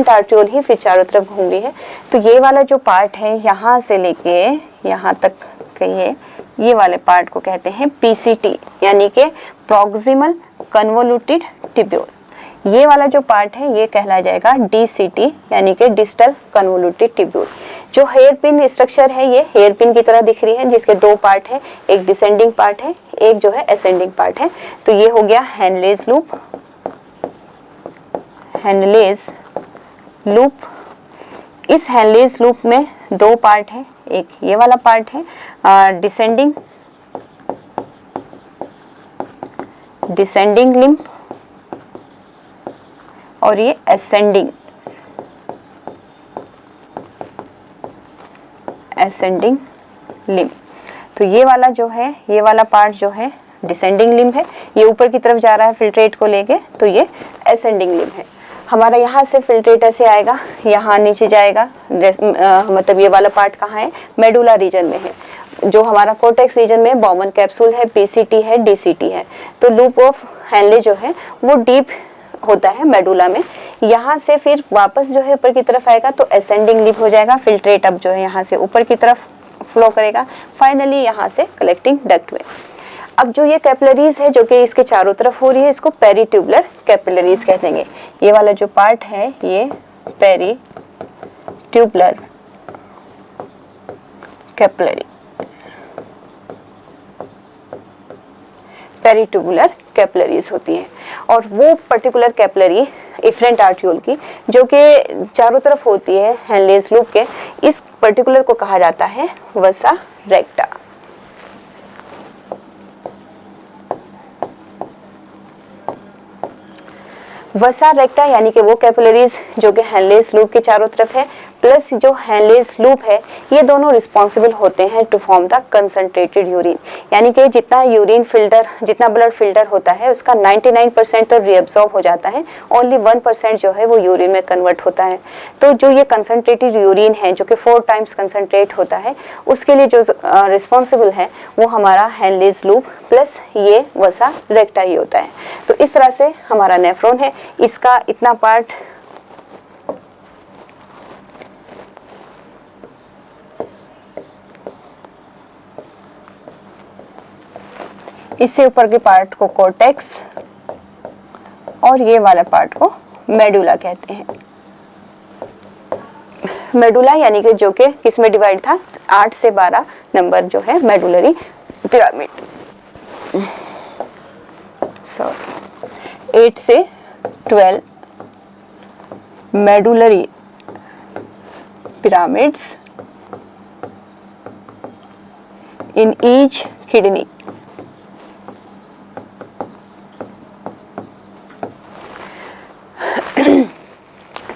आर्ट्रियोल ही फिर चारों तरफ घूम रही है। तो ये वाला जो पार्ट है यहाँ से लेके यहाँ तक कहिए, ये वाले पार्ट को कहते हैं पीसीटी यानी कि प्रॉक्सिमल कन्वोल्यूटेड ट्यूब्यूल। ये वाला जो पार्ट है ये कहला जाएगा डीसीटी यानी कि डिस्टल कन्वोल्यूटेड ट्यूब्यूल। जो हेयर पिन स्ट्रक्चर है ये हेयर पिन की तरह दिख रही है, जिसके दो पार्ट है, एक डिसेंडिंग पार्ट है, एक जो है असेंडिंग पार्ट है। तो ये हो गया हैंडलेस लूप, हैंडलेस लूप। इस हैंडलेस लूप में दो पार्ट है, एक ये वाला पार्ट है डिसेंडिंग लिम्ब और ये असेंडिंग लिम्ब। तो ये वाला जो है, ये वाला पार्ट जो है डिसेंडिंग लिम्ब है, ये ऊपर की तरफ जा रहा है फिल्ट्रेट को लेके, तो ये असेंडिंग लिम्ब है। हमारा यहाँ से फिल्ट्रेट ऐसे आएगा, यहाँ नीचे जाएगा, मतलब ये वाला पार्ट कहाँ है, मेडुला रीजन में है। जो हमारा कोर्टेक्स रीजन में बॉमन कैप्सूल है, पीसीटी है, डीसीटी है। तो लूप ऑफ हैंले जो है वो डीप होता है मेडुला में। यहाँ से फिर वापस जो है ऊपर की तरफ आएगा तो असेंडिंग लिप हो जाएगा, फिल्ट्रेट अब जो है यहाँ से ऊपर की तरफ फ्लो करेगा, फाइनली यहाँ से कलेक्टिंग डक्ट में। अब जो ये कैपिलरीज है जो कि इसके चारों तरफ हो रही है, इसको पेरीट्यूबुलर कैपिलरीज कह देंगे। ये वाला जो पार्ट है ये पेरीट्यूबुलर कैपिलरी, पेरीट्यूबुलर कैपिलरीज होती हैं। और वो पर्टिकुलर कैपिलरी इफरेंट आर्ट्रियोल की जो कि चारों तरफ होती है हैंडलेस लूप के, इस पर्टिकुलर को कहा जाता है वसा रेक्टा। वसा रेक्टा यानी कि वो कैपिलरीज जो कि हैंडलेस लूप के चारों तरफ है, प्लस जो हैंडलेस लूप है, ये दोनों रिस्पॉन्सिबल होते हैं to form the concentrated urine. यानी कि जितना यूरिन फिल्टर, जितना ब्लड फिल्टर होता है उसका 99% तो रीअब्सॉर्ब हो जाता है, ओनली 1% जो है वो यूरिन में कन्वर्ट होता है। तो जो ये कंसंट्रेटेड यूरिन है जो कि 4 टाइम्स कंसंट्रेट होता है, उसके लिए जो रिस्पॉन्सिबल है वो हमारा हैंडलेस लूप प्लस ये वसा रेक्टा ही होता है। तो इस तरह से हमारा नेफ्रॉन है, इसका इतना पार्ट इससे ऊपर के पार्ट को कोर्टेक्स और ये वाला पार्ट को मेडुला कहते हैं। मेडुला यानी कि जो कि किस में डिवाइड था, 8 से 12 नंबर जो है मेडुलरी पिरामिड, 8 से 12 medullary pyramids in each kidney.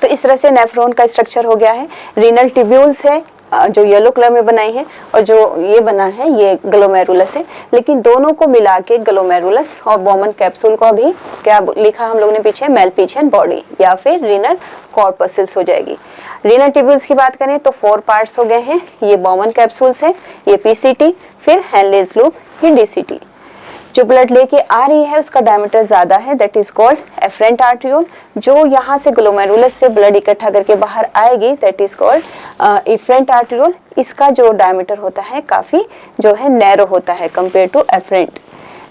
तो इस तरह से नेफ्रॉन का स्ट्रक्चर हो गया है। रीनल ट्यूब्यूल्स है जो येलो कलर में बनाई है, और जो ये बना है ये ग्लोमेरुलस है। लेकिन दोनों को मिला के ग्लोमेरुलस और बॉमन कैप्सूल को भी क्या लिखा हम लोगों ने पीछे, मेलपिजियन बॉडी या फिर रीनल कॉर्पस्कल्स हो जाएगी। रीनल ट्यूब्यूल्स की बात करें तो 4 पार्ट्स हो गए हैं, ये बॉमन कैप्सूल्स है, ये पीसीटी, फिर हैंडलेस लूप, ये डीसीटी। जो ब्लड लेके आ रही है उसका डायमीटर ज्यादा है, that is called efferent arteriole. जो यहाँ से ग्लोमेरुलस से ब्लड इकट्ठा करके बाहर आएगी that is called efferent arteriole. इसका जो डायमीटर होता है काफी जो है नैरो होता है कंपेयर टू एफरेंट।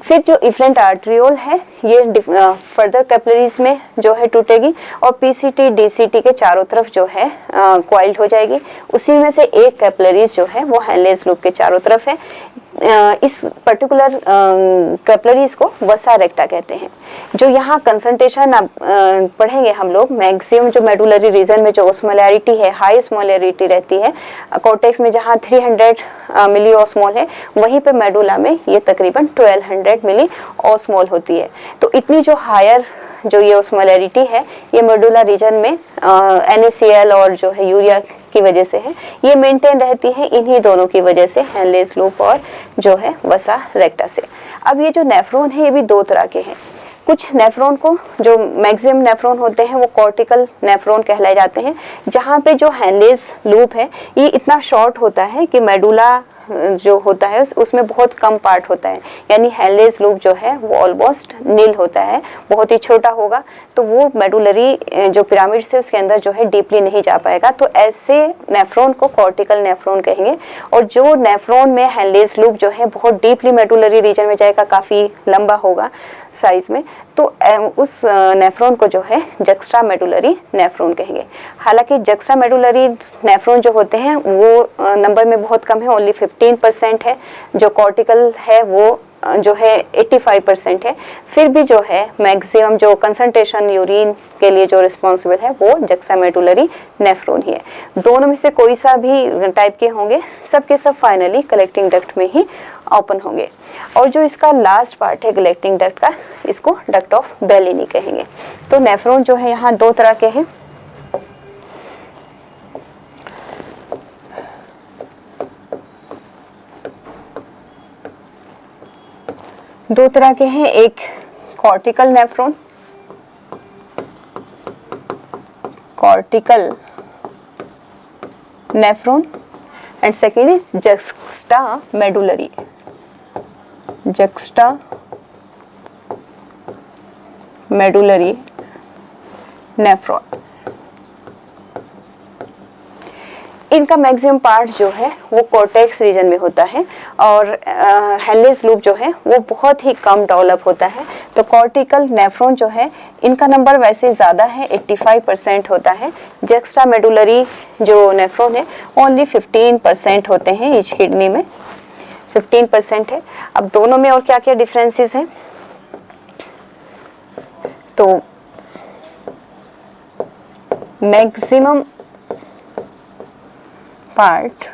फिर जो इफ्लेंट आर्ट्रियोल है ये फर्दर कैपिलरीज में जो है टूटेगी और पीसीटी डीसीटी के चारों तरफ जो है क्वाइल्ड हो जाएगी। उसी में से एक कैपिलरीज जो है वो हेनलेस लूप के चारों तरफ है। इस पर्टिकुलर कैपिलरीज को वसा रेक्टा कहते हैं। जो यहाँ कंसंट्रेशन पढ़ेंगे हम लोग, मैक्सिमम जो मेडुलरी रीजन में जो ऑस्मोलैरिटी है, हाई ऑस्मोलैरिटी रहती है कॉर्टेक्स में जहाँ 300 मिली ऑस्मोल है, वहीं पे मेडुला में ये तकरीबन 1200 मिली ऑस्मोल होती है। तो इतनी जो हायर जो ये ऑस्मोलैरिटी है ये मेडुला रीजन में NaCl और जो है यूरिया की वजह से है, ये मेंटेन रहती है इन्हीं दोनों की वजह से, हेनलेस लूप और जो है वसा रेक्टा से। अब ये जो नेफ्रॉन है ये भी दो तरह के हैं। कुछ नेफ्रॉन को जो मैक्सिमम नेफ्रॉन होते हैं वो कॉर्टिकल नेफ्रॉन कहलाए जाते हैं, जहाँ पे जो हेनलेस लूप है ये इतना शॉर्ट होता है कि मेडुला जो होता है उसमें बहुत कम पार्ट होता है, यानी हेनलेस लूप जो है वो ऑलमोस्ट नील होता है, बहुत ही छोटा होगा, तो वो मेडुलरी जो पिरामिड से उसके अंदर जो है डीपली नहीं जा पाएगा। तो ऐसे नेफ्रॉन को कॉर्टिकल नेफ्रॉन कहेंगे। और जो नेफ्रॉन में हेनलेस लूप जो है बहुत डीपली मेडुलरी रीजन में जाएगा, काफ़ी लंबा होगा साइज में, तो उस नेफ्रॉन को जो है जक्स्ट्रा मेडुलरी नेफ्रॉन कहेंगे। हालांकि जक्स्ट्रा मेडुलरी नेफ्रॉन जो होते हैं वो नंबर में बहुत कम है, ओनली 15% है। जो कॉर्टिकल है वो जो है 85% है। फिर भी जो है मैक्सिमम जो कंसंट्रेशन यूरिन के लिए जो रिस्पॉन्सिबल है वो जक्स्ट्रा मेडुलरी नेफ्रॉन ही है। दोनों में से कोई सा भी टाइप के होंगे, सब के सब फाइनली कलेक्टिंग डक्ट में ही ओपन होंगे। और जो इसका लास्ट पार्ट है कलेक्टिंग डक्ट का, इसको डक्ट ऑफ बेलिनी कहेंगे। तो नेफ्रॉन जो है यहाँ दो तरह के हैं। दो तरह के हैं, एक cortical nephron, and second is juxta medullary nephron. इनका मैक्सिमम पार्ट जो है वो कॉर्टेक्स रीजन में होता है और हेनलेस लूप जो है वो बहुत ही कम डेवलप होता है। तो कॉर्टिकल नेफ्रॉन जो है इनका नंबर वैसे ज़्यादा है, 85% होता है। जक्स्ट्रा मेडुलरी जो नेफ्रॉन है ओनली 15% होते हैं, ईच किडनी में 15% है। अब दोनों में और क्या क्या डिफरेंसेस हैं, तो मैक्सिमम part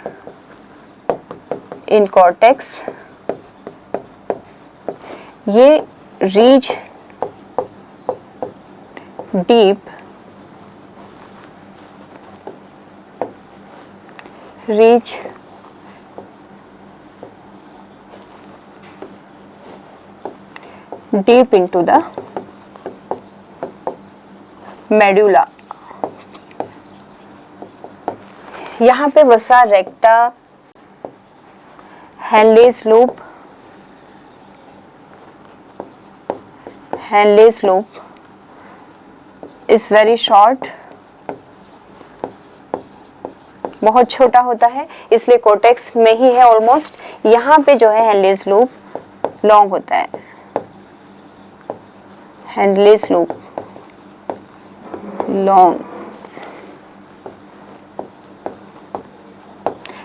in cortex ये reach deep into the medulla। यहाँ पे वसा रेक्टा, Henle's loop is very short, बहुत छोटा होता है, इसलिए कॉर्टेक्स में ही है ऑलमोस्ट। यहाँ पे जो है हेनलेस लूप लॉन्ग होता है, हेनलेस लूप लॉन्ग,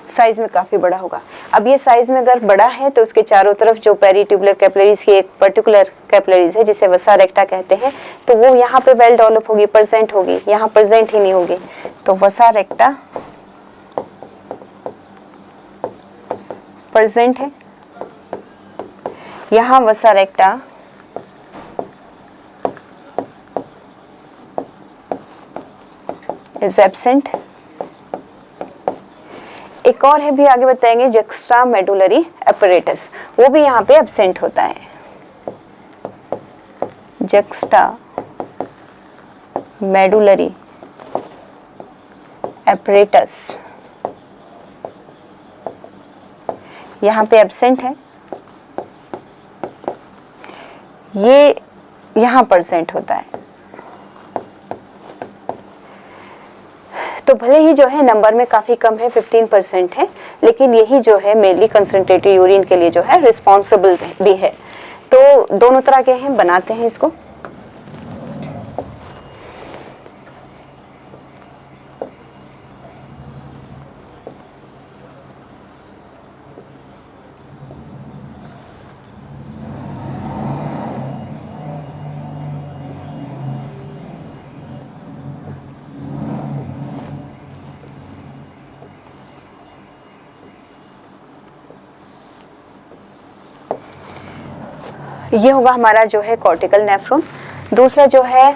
साइज में काफी बड़ा होगा। अब ये साइज में अगर बड़ा है तो उसके चारों तरफ जो पेरिट्यूबुलर कैपिलरीज की एक पर्टिकुलर कैपिलरीज है जिसे वसा रेक्टा कहते हैं, तो वो यहाँ पे वेल डेवलप होगी, प्रेजेंट होगी, यहाँ प्रेजेंट ही नहीं होगी। तो वसा रेक्टा प्रेजेंट है, यहाँ वसा रेक्टा इज एब्सेंट। एक और है भी आगे बताएंगे, जक्स्ट्रा मेडुलरी एपरेटस, वो भी यहाँ पे एब्सेंट होता है। जक्स्ट्रा मेडुलरी एपरेटस यहाँ पे एब्सेंट है, ये यहाँ परसेंट होता है। तो भले ही जो है नंबर में काफ़ी कम है, 15% है, लेकिन यही जो है मेनली कंसंट्रेटेड यूरिन के लिए जो है रिस्पॉन्सिबल भी है। तो दोनों तरह के हैं, बनाते हैं इसको। ये होगा हमारा जो है कॉर्टिकल नेफ्रॉन। दूसरा जो है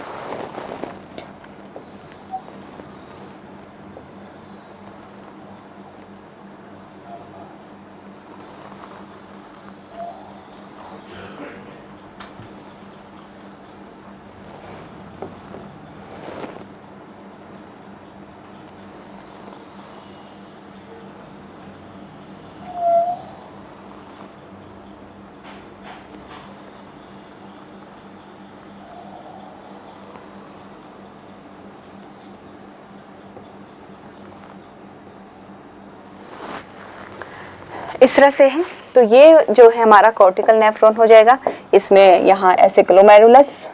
इस तरह से है। तो ये जो है हमारा कॉर्टिकल नेफ्रॉन हो जाएगा। इसमें यहाँ ऐसे ग्लोमेरुलस,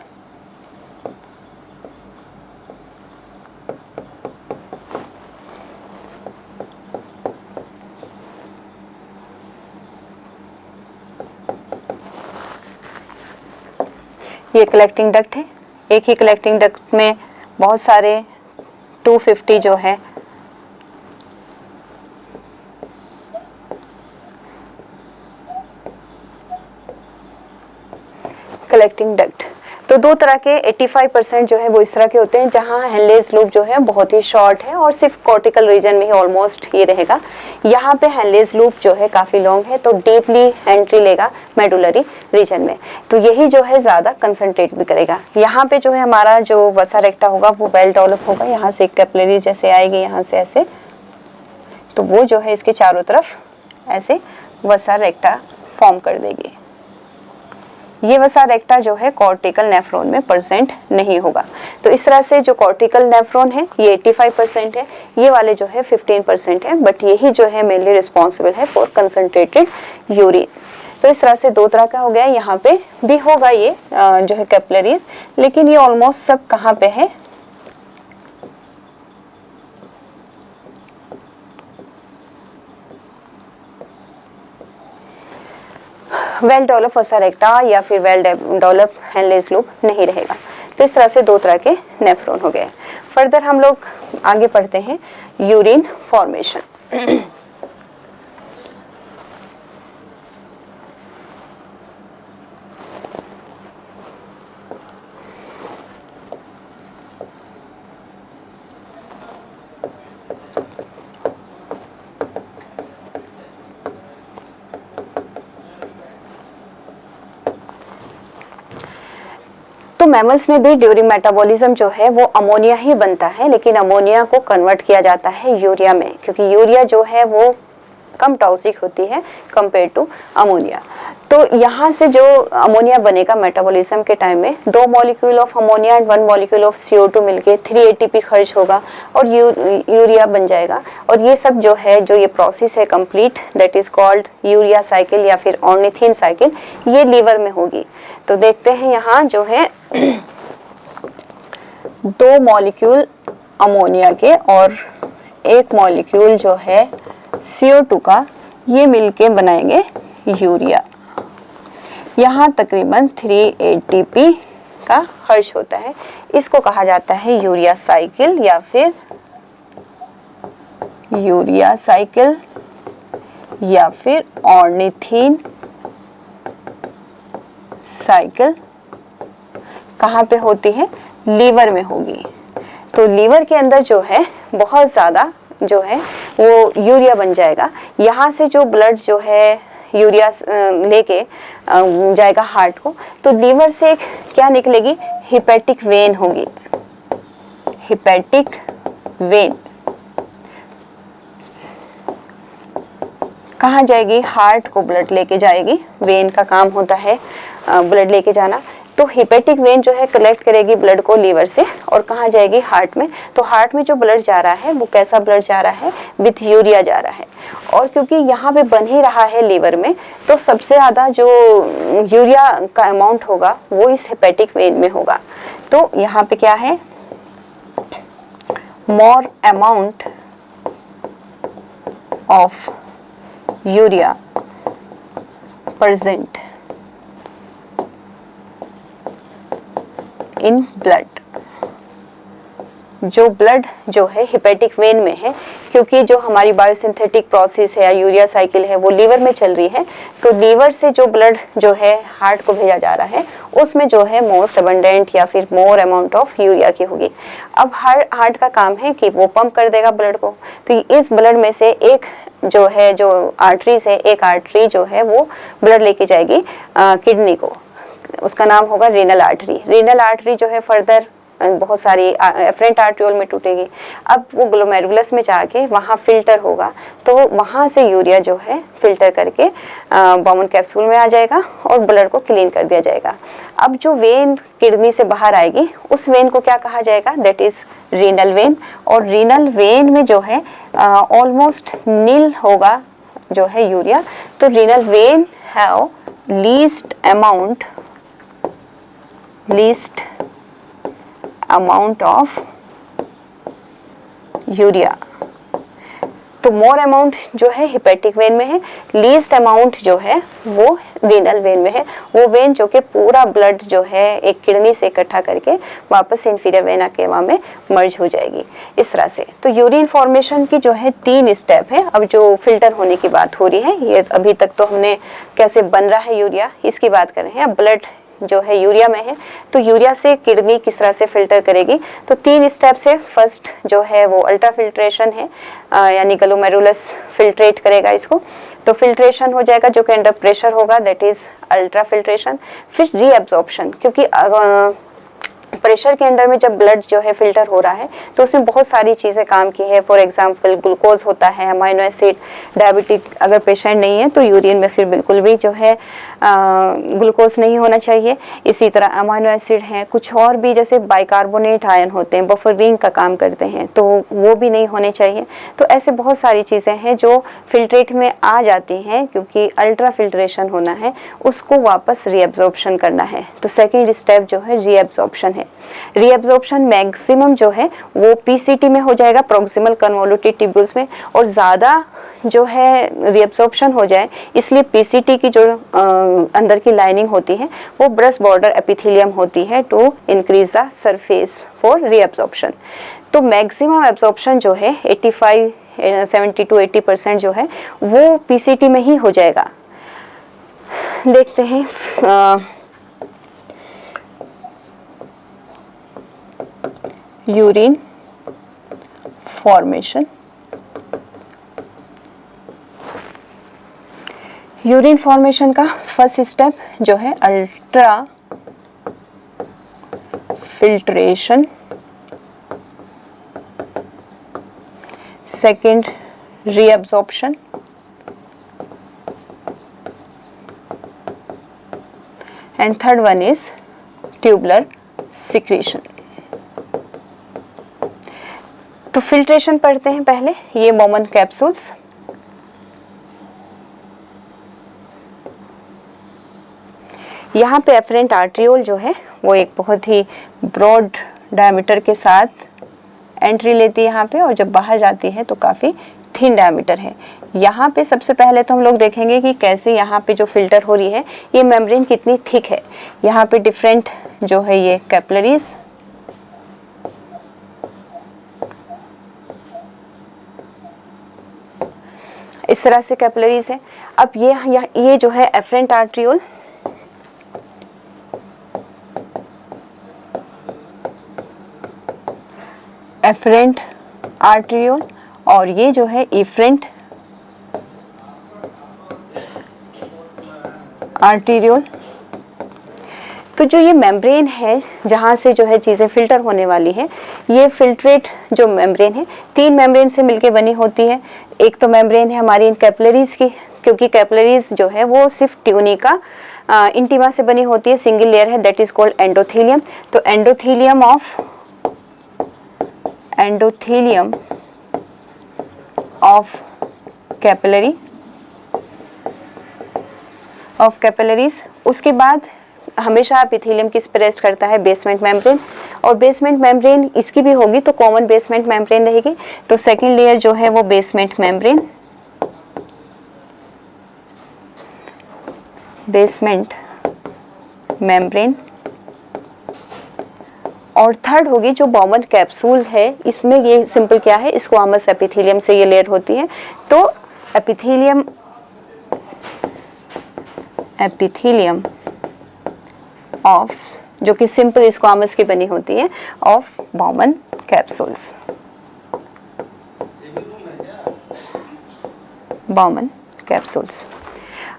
ये कलेक्टिंग डक्ट है। एक ही कलेक्टिंग डक्ट में बहुत सारे 250 जो है कलेक्टिंग डक्ट। तो दो तरह के 85% जो है वो इस तरह के होते हैं, जहां हेनलेस लूप जो है बहुत ही शॉर्ट है और सिर्फ कॉर्टिकल रीजन में ही ऑलमोस्ट ये रहेगा। यहाँ पे हेनलेस लूप जो है काफी लॉन्ग है, तो डीपली एंट्री लेगा मेडुलरी रीजन में, तो यही जो है ज्यादा कंसंट्रेट भी करेगा। यहाँ पे जो है हमारा जो वसा रेक्टा होगा वो वेल डेवलप होगा। यहाँ से कैपिलरी जैसे आएगी, यहाँ से ऐसे, तो वो जो है इसके चारों तरफ ऐसे वसा रेक्टा फॉर्म कर देगी। ये वसा रेक्टा जो है कॉर्टिकल नेफ्रॉन में प्रेजेंट नहीं होगा। तो इस तरह से जो कॉर्टिकल नेफ्रॉन है ये 85% है, ये वाले जो है 15% है, बट यही जो है मेनली रिस्पॉन्सिबल है फॉर कंसंट्रेटेड यूरिन। तो इस तरह से दो तरह का हो गया। यहाँ पे भी होगा ये जो है कैपिलरीज, लेकिन ये ऑलमोस्ट सब कहाँ पे है, वेल डेवलप वसा रेक्टा या फिर वेल डेवलप हेनलेस लूप नहीं रहेगा। तो इस तरह से दो तरह के नेफ्रॉन हो गए। फर्दर हम लोग आगे पढ़ते हैं यूरिन फॉर्मेशन। तो मैमल्स में भी ड्यूरिंग मेटाबॉलिज्म जो है वो अमोनिया ही बनता है, लेकिन अमोनिया को कन्वर्ट किया जाता है यूरिया में, क्योंकि यूरिया जो है वो कम टॉक्सिक होती है कंपेयर टू अमोनिया। तो यहाँ से जो अमोनिया बनेगा मेटाबॉलिज्म के टाइम में, 2 molecule of ammonia and 1 molecule of CO2 मिलके 3 ATP खर्च होगा और यूरिया बन जाएगा। और ये सब जो है, जो ये प्रोसेस है complete, that is called urea cycle या फिर ऑर्निथिन साइकिल, ये लीवर में होगी। तो देखते हैं यहाँ जो है 2 मॉलिक्यूल अमोनिया के और 1 मॉलिक्यूल जो है CO2 का, ये मिलके बनाएंगे यूरिया। यहाँ तकरीबन 3 ATP का खर्च होता है। इसको कहा जाता है यूरिया साइकिल या फिर यूरिया साइकिल या फिर ऑर्निथिन साइकिल। कहाँ पे होती है? लीवर में होगी। तो लीवर के अंदर जो है बहुत ज़्यादा जो है वो यूरिया बन जाएगा। यहाँ से जो ब्लड जो है यूरिया लेके जाएगा हार्ट को, तो लीवर से एक क्या निकलेगी? हिपैटिक वेन होगी। हिपैटिक वेन कहाँ जाएगी? हार्ट को ब्लड लेके जाएगी। वेन का काम होता है ब्लड लेके जाना। तो हेपेटिक वेन जो है कलेक्ट करेगी ब्लड को लीवर से और कहाँ जाएगी, हार्ट में। तो हार्ट में जो ब्लड जा रहा है वो कैसा ब्लड जा रहा है, विथ यूरिया जा रहा है। और क्योंकि यहाँ पे बन ही रहा है लीवर में, तो सबसे ज़्यादा जो यूरिया का अमाउंट होगा वो इस हेपेटिक वेन में होगा। तो यहाँ पे क्या है, more amount of urea present in blood। जो ब्लड जो है हेपेटिक वेन में है, क्योंकि जो हमारी बायोसिंथेटिक प्रोसेस है या यूरिया साइकिल है वो लीवर में चल रही है, तो लीवर से जो ब्लड जो है हार्ट को भेजा जा रहा है उसमें जो है मोस्ट अबंडेंट या फिर मोर अमाउंट ऑफ यूरिया की होगी। अब हार्ट का काम है कि वो पंप कर देगा ब्लड को, तो इस ब्लड में से एक जो है, जो आर्टरी से एक आर्टरी जो है वो ब्लड लेके जाएगी किडनी को, उसका नाम होगा रीनल आर्टरी। रीनल आर्टरी जो है फर्दर बहुत सारी एफरेंट आर्ट्रियोल में टूटेगी। अब वो ग्लोमेरुलस में जाके वहाँ फिल्टर होगा, तो वहाँ से यूरिया जो है फिल्टर करके बॉमन कैप्सूल में आ जाएगा और ब्लड को क्लीन कर दिया जाएगा। अब जो वेन किडनी से बाहर आएगी उस वेन को क्या कहा जाएगा, दैट इज रीनल वेन। और रीनल वेन में जो है ऑलमोस्ट नील होगा जो है यूरिया। तो renal vein have least amount of urea. तो मोर अमाउंट जो है हेपेटिक वेन में है, लीस्ट अमाउंट जो है वो रीनल वेन में है। वो वेन जो कि पूरा ब्लड जो है एक किडनी से इकट्ठा करके वापस इंफीरियर वेना केवा में मर्ज हो जाएगी, इस तरह से। तो यूरिन फॉर्मेशन की जो है 3 स्टेप है। अब जो फिल्टर होने की बात हो रही है, ये अभी तक तो हमने कैसे बन रहा है यूरिया इसकी बात कर रहे हैं। अब ब्लड जो है यूरिया में है, तो यूरिया से किडनी किस तरह से फिल्टर करेगी, तो 3 स्टेप से। फर्स्ट जो है वो अल्ट्रा फिल्ट्रेशन है, यानी ग्लोमेरुलस फिल्ट्रेट करेगा इसको, तो फिल्ट्रेशन हो जाएगा जो कि अंडर प्रेशर होगा, दैट इज अल्ट्रा फिल्ट्रेशन। फिर रीअब्जॉर्प्शन, क्योंकि प्रेशर के अंडर में जब ब्लड जो है फिल्टर हो रहा है तो उसमें बहुत सारी चीज़ें काम की है। फॉर एग्जांपल ग्लूकोज होता है, अमाइनो एसिड, डायबिटिक अगर पेशेंट नहीं है तो यूरिन में फिर बिल्कुल भी जो है ग्लूकोज नहीं होना चाहिए। इसी तरह अमाइनो एसिड हैं, कुछ और भी जैसे बाइकार्बोनेट आयन होते हैं, बफरिंग का काम करते हैं, तो वो भी नहीं होने चाहिए। तो ऐसे बहुत सारी चीज़ें हैं जो फिल्ट्रेट में आ जाती हैं, क्योंकि अल्ट्रा फिल्ट्रेशन होना है, उसको वापस रीअब्जॉर्प्शन करना है। तो सेकेंड स्टेप जो है रीअब्जॉर्प्शन है। रीअब्जॉर्प्शन मैक्सिमम जो है वो पीसीटी में हो जाएगा, प्रोक्सिमल कन्वोल्यूटेड ट्यूब्यूल्स में, और ज़्यादा जो है रीअब्जॉर्प्शन हो जाए इसलिए पीसीटी की जो अंदर की लाइनिंग होती है वो ब्रश बॉर्डर एपिथेलियम होती है to increase the surface for reabsorption. तो मैक्सिमम एब्जॉर्प्शन जो है 70 to 80% जो है वो पीसीटी में ही हो जाएगा। देखते हैं यूरिन फॉर्मेशन। यूरिन फॉर्मेशन का फर्स्ट स्टेप जो है ultra filtration, second reabsorption, and third one is tubular secretion. तो फिल्ट्रेशन पढ़ते हैं पहले, ये बॉमन कैप्सूल्स। यहाँ पे एफरेंट आर्ट्रियोल जो है वो एक बहुत ही ब्रॉड डायमीटर के साथ एंट्री लेती है यहाँ पे, और जब बाहर जाती है तो काफ़ी थिन डायमीटर है। यहाँ पे सबसे पहले तो हम लोग देखेंगे कि कैसे यहाँ पे जो फिल्टर हो रही है ये मेम्ब्रेन कितनी थिक है। यहाँ पे डिफरेंट जो है ये कैपिलरीज, इस तरह से कैपिलरीज है। अब ये जो है एफरेंट आर्ट्रियोल, एफरेंट आर्ट्रियोल, और ये जो है इफरेंट आर्टेरियोल। तो जो ये मेम्ब्रेन है जहाँ से जो है चीज़ें फिल्टर होने वाली है, ये फिल्ट्रेट जो मेम्ब्रेन है 3 मेम्ब्रेन से मिलके बनी होती है। एक तो मेम्ब्रेन है हमारी इन कैपिलरीज की, क्योंकि कैपिलरीज जो है वो सिर्फ ट्यूनिका इंटीमा से बनी होती है, सिंगल लेयर है, दैट इज कॉल्ड एंडोथेलियम। तो एंडोथेलियम ऑफ कैपिलरीज। उसके बाद हमेशा एपिथेलियम किस पर रेस्ट करता है? Basement membrane. और बेसमेंट मेम्ब्रेन इसकी भी होगी तो कॉमन बेसमेंट मेम्ब्रेन रहेगी। तो सेकेंड लेयर जो है वो बेसमेंट मेम्ब्रेन। और थर्ड होगी जो बॉमन कैप्सूल है, इसमें ये सिंपल क्या है, स्क्वामस एपिथेलियम से ये लेयर होती है। तो एपिथेलियम ऑफ, जो कि सिंपल स्क्वामस की बनी होती है, ऑफ बॉमन कैप्सूल्स।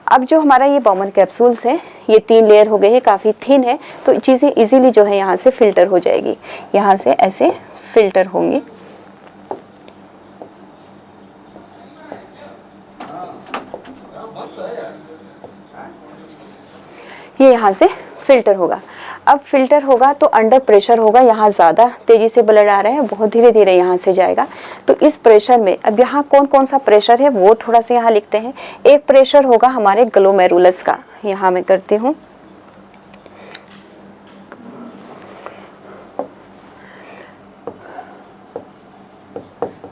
अब जो हमारा ये बॉमन कैप्सूल्स है, ये 3 लेयर हो गए हैं, काफ़ी थिन है, तो चीज़ें इजीली जो है यहाँ से फिल्टर हो जाएगी, यहाँ से ऐसे फिल्टर होंगी। ये यहाँ से फिल्टर होगा। अब फिल्टर होगा तो अंडर प्रेशर होगा, यहाँ ज़्यादा तेज़ी से ब्लड आ रहा है, बहुत धीरे धीरे यहाँ से जाएगा। तो इस प्रेशर में अब यहाँ कौन कौन सा प्रेशर है वो थोड़ा सा यहाँ लिखते हैं। एक प्रेशर होगा हमारे ग्लोमेरुलस का, यहाँ मैं करती हूँ।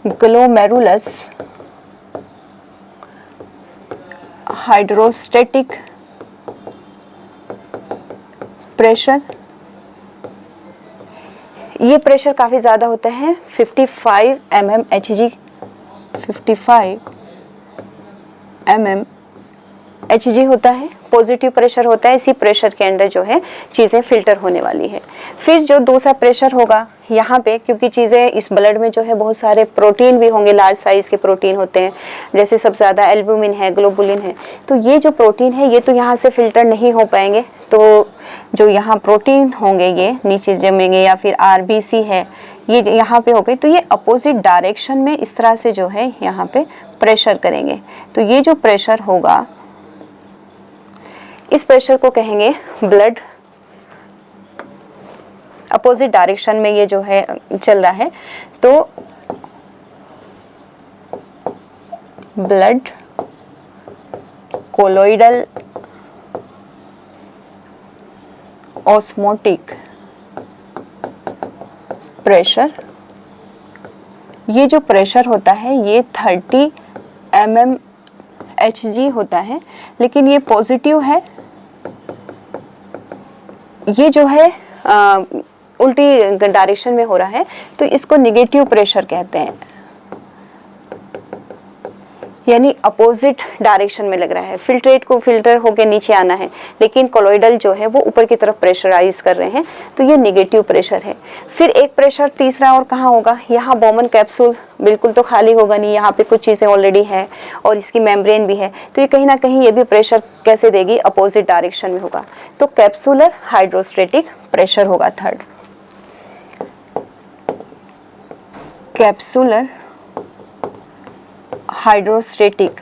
ग्लोमेरुलस हाइड्रोस्टेटिक प्रेशर, ये प्रेशर काफ़ी ज़्यादा होता है, 55 mm Hg, 55 mm Hg होता है। पॉजिटिव प्रेशर होता है, इसी प्रेशर के अंदर जो है चीज़ें फिल्टर होने वाली है। फिर जो दूसरा प्रेशर होगा यहाँ पे, क्योंकि चीज़ें इस ब्लड में जो है बहुत सारे प्रोटीन भी होंगे, लार्ज साइज़ के प्रोटीन होते हैं, जैसे सबसे ज़्यादा एल्बुमिन है, ग्लोबुलिन है। तो ये जो प्रोटीन है ये तो यहाँ से फिल्टर नहीं हो पाएंगे, तो जो यहाँ प्रोटीन होंगे ये नीचे जमेंगे, या फिर RBC है ये यहाँ पे हो गई, तो ये अपोजिट डायरेक्शन में इस तरह से जो है यहाँ पे प्रेशर करेंगे। तो ये जो प्रेशर होगा, इस प्रेशर को कहेंगे ब्लड अपोजिट डायरेक्शन में ये जो है चल रहा है, तो ब्लड कोलोइडल ऑस्मोटिक प्रेशर। ये जो प्रेशर होता है ये 30 mm Hg होता है, लेकिन ये पॉजिटिव है, ये जो है उल्टी डायरेक्शन में हो रहा है, तो इसको नेगेटिव प्रेशर कहते हैं, यानी अपोजिट डायरेक्शन में लग रहा है। फिल्ट्रेट को फिल्टर होके नीचे आना है, लेकिन कोलोइडल जो है वो ऊपर की तरफ प्रेशराइज कर रहे हैं, तो ये नेगेटिव प्रेशर है। फिर एक प्रेशर तीसरा और कहाँ होगा, यहाँ बॉमन कैप्सूल बिल्कुल तो खाली होगा नहीं, यहाँ पे कुछ चीज़ें ऑलरेडी है और इसकी मेम्ब्रेन भी है, तो ये कहीं ना कहीं ये भी प्रेशर कैसे देगी, अपोजिट डायरेक्शन में होगा। तो कैप्सुलर हाइड्रोस्टेटिक प्रेशर होगा थर्ड। कैप्सुलर हाइड्रोस्टेटिक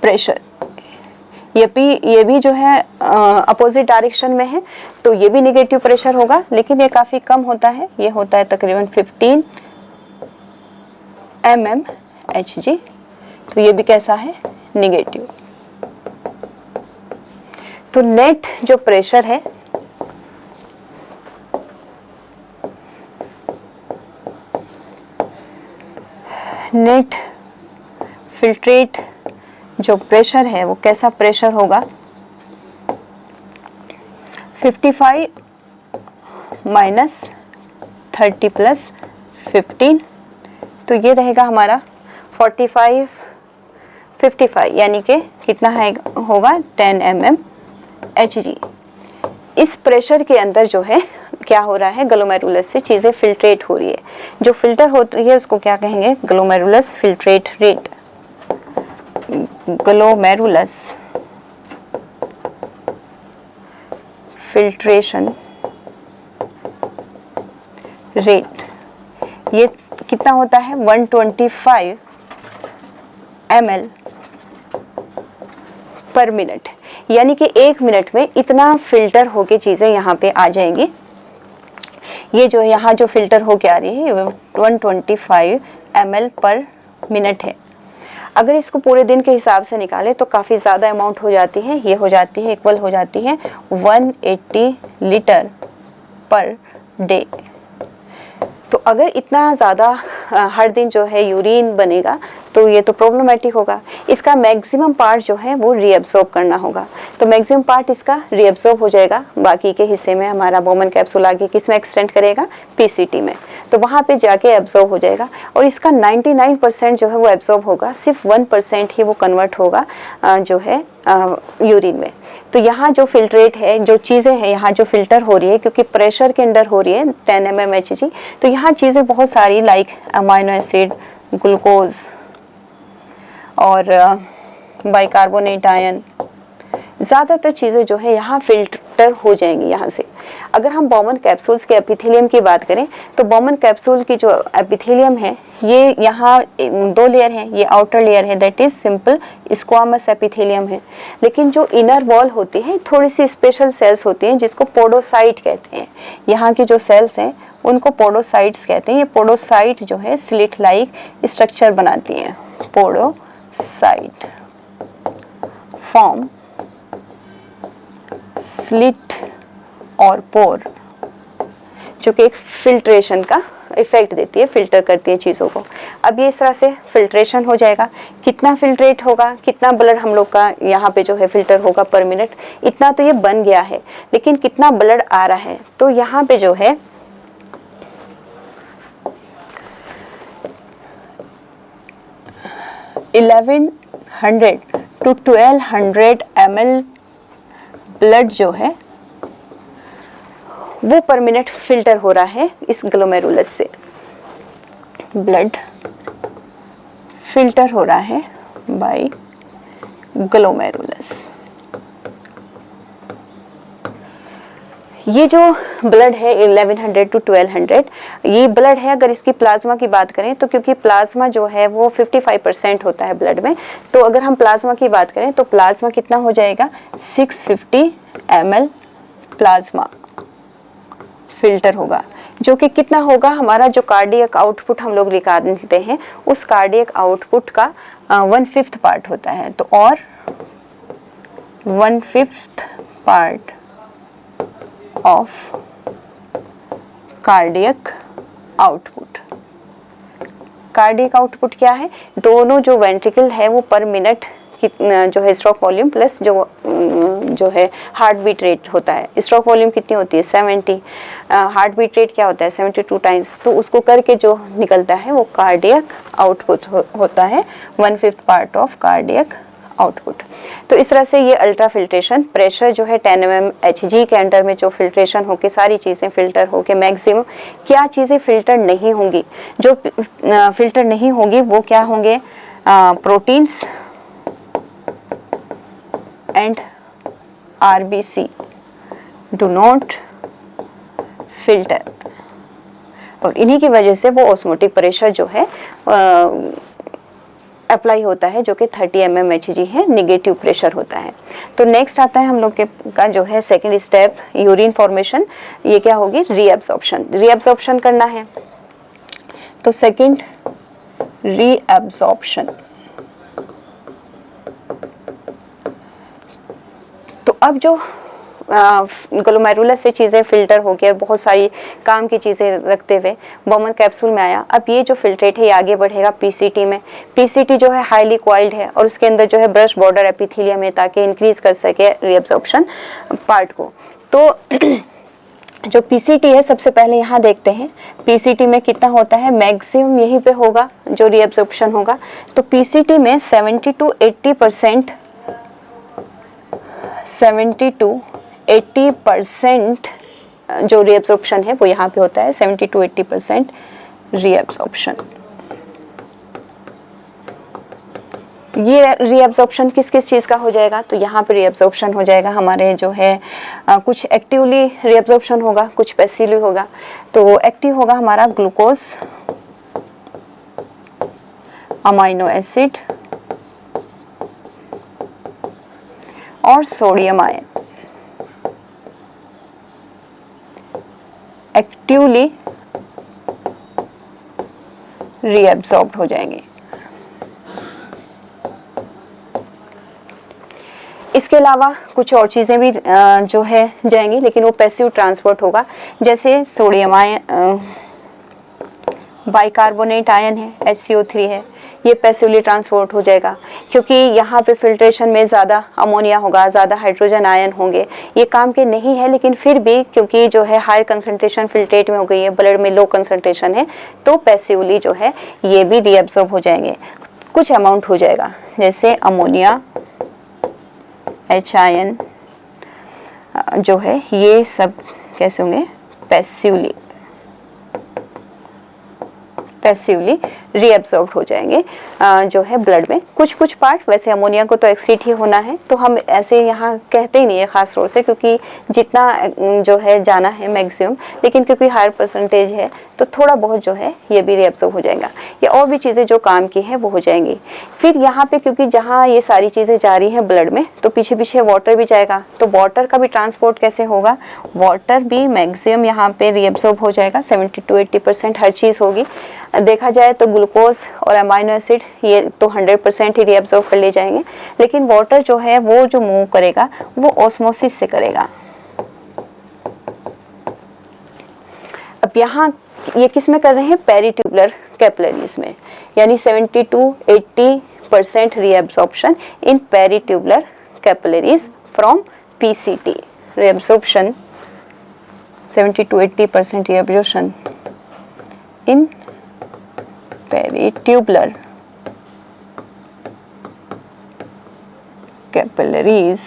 प्रेशर, ये भी जो है अपोजिट डायरेक्शन में है, तो ये भी नेगेटिव प्रेशर होगा, लेकिन ये काफ़ी कम होता है, ये होता है तकरीबन 15 mm Hg, तो ये भी कैसा है, नेगेटिव। तो नेट जो प्रेशर है, नेट फिल्ट्रेट जो प्रेशर है वो कैसा प्रेशर होगा, 55 माइनस 30 प्लस 15, तो ये रहेगा हमारा 55 यानी कि कितना है होगा 10 mm Hg। इस प्रेशर के अंदर जो है क्या हो रहा है, ग्लोमेरुलस से चीज़ें फिल्ट्रेट हो रही है, जो फिल्टर होती है उसको क्या कहेंगे, glomerulus filtrate rate. Glomerulus filtration rate, ये कितना होता है 125 ml पर मिनट, यानी कि 1 मिनट में इतना फिल्टर होके चीज़ें यहाँ पे आ जाएंगी। ये जो यहाँ जो फिल्टर होके आ रही है 125 ml पर मिनट है। अगर इसको पूरे दिन के हिसाब से निकालें तो काफ़ी ज़्यादा अमाउंट हो जाती है। ये हो जाती है इक्वल हो जाती है 180 लीटर पर डे। तो अगर इतना ज़्यादा हर दिन जो है यूरिन बनेगा तो ये तो प्रॉब्लमेटिक होगा। इसका मैक्सिमम पार्ट जो है वो रीअब्सॉर्ब करना होगा। तो मैक्सिमम पार्ट इसका रीअब्सॉर्ब हो जाएगा, बाकी के हिस्से में हमारा बोमन कैप्सूल आगे किस में एक्सटेंड करेगा, पीसीटी में, तो वहाँ पे जाके एब्जॉर्ब हो जाएगा। और इसका 99% जो है वो एब्जॉर्ब होगा, सिर्फ 1% ही वो कन्वर्ट होगा जो है यूरिन में। तो यहाँ जो फिल्ट्रेट है, जो चीज़ें हैं यहाँ जो फिल्टर हो रही है, क्योंकि प्रेशर के अंडर हो रही है 10 mmHg, तो यहाँ चीज़ें बहुत सारी लाइक अमाइनो एसिड, ग्लूकोज और बाइकार्बोनेट आयन, ज़्यादातर चीज़ें जो है यहाँ फिल्टर हो जाएंगी यहाँ से। अगर हम बॉमन कैप्सूल्स के एपिथेलियम की बात करें तो बॉमन कैप्सूल की जो एपिथेलियम है ये यहाँ 2 लेयर हैं। ये आउटर लेयर है that is simple squamous epithelium है, लेकिन जो इनर वॉल होती है थोड़ी सी स्पेशल सेल्स होती हैं जिसको पोडोसाइट कहते हैं। यहाँ की जो सेल्स हैं उनको पोडोसाइट्स कहते हैं। ये पोडोसाइट जो है स्लिट लाइक स्ट्रक्चर बनाती हैं। पोडोसाइट फॉर्म स्लिट और पोर, जो कि एक फिल्ट्रेशन का इफेक्ट देती है, फिल्टर करती है चीज़ों को। अब ये इस तरह से फिल्ट्रेशन हो जाएगा। कितना फिल्ट्रेट होगा, कितना ब्लड हम लोग का यहाँ पे जो है फिल्टर होगा पर मिनट, इतना तो ये बन गया है, लेकिन कितना ब्लड आ रहा है, तो यहाँ पे जो है 1100 to 1200 ml ब्लड जो है वो पर मिनट फिल्टर हो रहा है इस ग्लोमेरुलस से। ब्लड फिल्टर हो रहा है बाय ग्लोमेरुलस। ये जो ब्लड है 1100 to 1200 ये ब्लड है। अगर इसकी प्लाज्मा की बात करें तो क्योंकि प्लाज्मा जो है वो 55% होता है ब्लड में, तो अगर हम प्लाज्मा की बात करें तो प्लाज्मा कितना हो जाएगा 650 ml प्लाज्मा फिल्टर होगा, जो कि कितना होगा हमारा जो कार्डियक आउटपुट हम लोग निकालते हैं उस कार्डियक आउटपुट का 1/5 पार्ट होता है। तो और 1/5 part of cardiac output. Cardiac output क्या है, दोनों जो वेंट्रिकल है वो पर मिनट जो है स्ट्रोक वॉल्यूम प्लस जो है हार्ट बीट रेट होता है। स्ट्रोक वॉल्यूम कितनी होती है 70, हार्ट बीट रेट क्या होता है 72 टाइम्स, तो उसको करके जो निकलता है वो कार्डियक आउटपुट होता है 1/5 पार्ट ऑफ कार्डियक आउटपुट। तो इस तरह से ये अल्ट्रा फिल्ट्रेशन प्रेशर जो है 10 mmHg के अंडर में जो फिल्ट्रेशन होके सारी चीज़ें फिल्टर होके मैक्सिमम क्या चीज़ें फिल्टर नहीं होंगी, जो फिल्टर नहीं होगी वो क्या होंगे, proteins and RBC do not filter, और इन्हीं की वजह से वो ऑस्मोटिक प्रेशर जो है अप्लाई होता है जो कि 30 mmHg है, नेगेटिव प्रेशर होता है। तो नेक्स्ट आता है हम लोग के का जो है सेकंड स्टेप यूरिन फॉर्मेशन। ये क्या होगी, रीअब्सॉर्प्शन। रीअब्सॉर्प्शन करना है तो सेकंड रीअब्सॉर्प्शन। तो अब जो ग्लोमेरुलस से चीज़ें फिल्टर हो गई और बहुत सारी काम की चीज़ें रखते हुए बॉमन कैप्सूल में आया। अब ये जो फिल्ट्रेट है ये आगे बढ़ेगा पीसीटी में। पीसीटी जो है हाईली कॉइल्ड है और उसके अंदर जो है ब्रश बॉर्डर एपिथेलियम है ताकि इंक्रीज कर सके रीअब्सॉर्प्शन पार्ट को। तो जो पीसीटी है सबसे पहले यहाँ देखते हैं पीसीटी में कितना होता है, मैक्सिमम यहीं पे होगा जो रीअब्सॉर्प्शन होगा। तो पीसीटी में 70 to 80% जो रीअब्सॉर्प्शन है वो यहाँ पे होता है, 70 to 80% रीअब्सॉर्प्शन। ये रीअब्सॉर्प्शन किस किस चीज़ का हो जाएगा, तो यहाँ पे रीअब्सॉर्प्शन हो जाएगा हमारे जो है कुछ एक्टिवली रीअब्सॉर्प्शन होगा, कुछ पैसिवली होगा। तो एक्टिव होगा हमारा ग्लूकोज, अमाइनो एसिड, और सोडियम आयन एक्टिवली रीएब्सॉर्ब्ड हो जाएंगे। इसके अलावा कुछ और चीज़ें भी जो है जाएंगी, लेकिन वो पैसिव ट्रांसपोर्ट होगा। जैसे सोडियम आयन, बाइकार्बोनेट आयन है, HCO3 है, ये पैसिवली ट्रांसपोर्ट हो जाएगा, क्योंकि यहाँ पे फिल्ट्रेशन में ज़्यादा अमोनिया होगा, ज़्यादा हाइड्रोजन आयन होंगे। ये काम के नहीं है, लेकिन फिर भी क्योंकि जो है हायर कंसंट्रेशन फिल्ट्रेट में हो गई है, ब्लड में लो कंसंट्रेशन है, तो पैसिवली जो है ये भी रीअब्सॉर्ब हो जाएंगे। कुछ अमाउंट हो जाएगा, जैसे अमोनिया, H आयन जो है, ये सब कैसे होंगे, पैसिवली रीअब्सॉर्ब हो जाएंगे जो है ब्लड में। कुछ पार्ट, वैसे अमोनिया को तो एक्सक्रीट ही होना है, तो हम ऐसे यहाँ कहते ही नहीं है खास तौर से, क्योंकि जितना जो है जाना है मैक्सिमम, लेकिन क्योंकि हायर परसेंटेज है तो थोड़ा बहुत जो है ये भी रीअब्सॉर्ब हो जाएगा। या और भी चीज़ें जो काम की है वो हो जाएंगी। फिर यहाँ पे क्योंकि जहाँ ये सारी चीज़ें जा रही हैं ब्लड में, तो पीछे पीछे वाटर भी जाएगा, तो वाटर का भी ट्रांसपोर्ट कैसे होगा, वाटर भी मैक्सिमम यहाँ पे रीअब्सॉर्ब हो जाएगा। 70 to 80% हर चीज़ होगी। देखा जाए तो ग्लूकोज और अमाइनो एसिड ये तो 100% ही रीअब्सॉर्ब कर ले जाएंगे, लेकिन वाटर जो है वो जो मूव करेगा वो ऑस्मोसिस से करेगा। अब यहाँ ये किस में कर रहे हैं, पेरिट्यूबुलर कैपिलरीज में, यानी 70 to 80% reabsorption in peritubular capillaries from PCT। Reabsorption 70 to 80% reabsorption in peritubular capillaries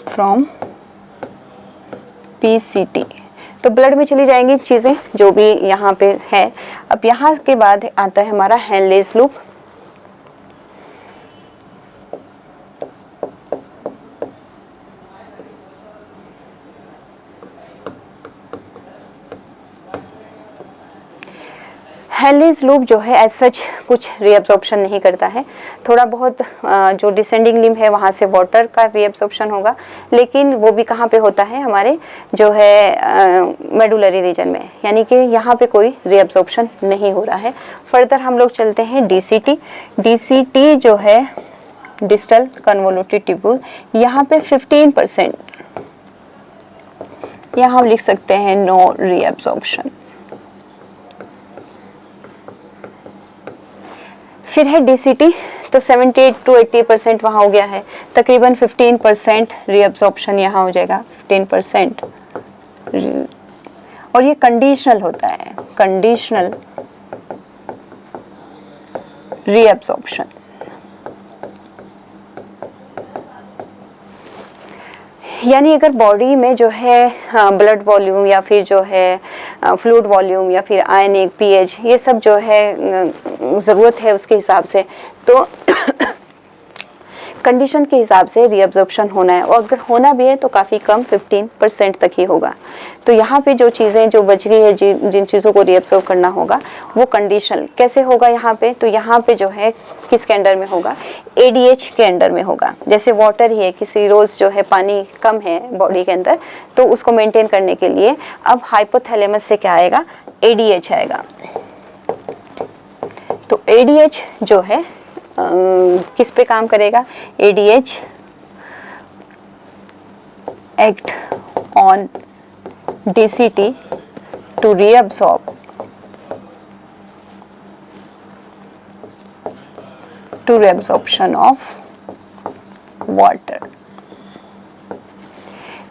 from PCT। तो ब्लड में चली जाएंगी चीज़ें जो भी यहाँ पे है। अब यहाँ के बाद आता है हमारा हेनलेस लूप। हेनलेस लूप जो है एज सच कुछ रीअब्सॉर्प्शन नहीं करता है। थोड़ा बहुत जो डिसेंडिंग लिम्ब है वहाँ से वाटर का रीअब्सॉर्प्शन होगा, लेकिन वो भी कहाँ पे होता है, हमारे जो है मेडुलरी रीजन में, यानी कि यहाँ पे कोई रीअब्सॉर्प्शन नहीं हो रहा है। फर्दर हम लोग चलते हैं DCT। DCT जो है डिस्टल कन्वोल्यूटेड ट्यूब्यूल, यहाँ पे 15%, यहाँ हम लिख सकते हैं नो रीअब्सॉर्प्शन। फिर है DCT, तो 70 to 80% वहाँ हो गया है, तकरीबन 15% रीअब्सॉर्प्शन यहाँ हो जाएगा, 15%। और ये कंडीशनल होता है, कंडीशनल रीअब्सॉर्प्शन। यानी अगर बॉडी में जो है ब्लड वॉल्यूम या फिर जो है फ्लूइड वॉल्यूम या फिर आयनिक pH ये सब जो है ज़रूरत है उसके हिसाब से, तो कंडीशन के हिसाब से रीअब्सॉर्प्शन होना है, और अगर होना भी है तो काफ़ी कम, 15% तक ही होगा। तो यहाँ पे जो चीज़ें जो बच गई है, जिन चीज़ों को रीअब्सॉर्ब करना होगा वो कंडीशनल कैसे होगा यहाँ पे, तो यहाँ पे जो है किसके अंडर में होगा, ADH के अंडर में होगा। जैसे वाटर ही है, किसी रोज़ जो है पानी कम है बॉडी के अंदर, तो उसको मेंटेन करने के लिए अब हाइपोथैलेमस से क्या आएगा, ADH आएगा। तो ADH जो है किस पे काम करेगा, ADH act on DCT to reabsorb to reabsorption of water।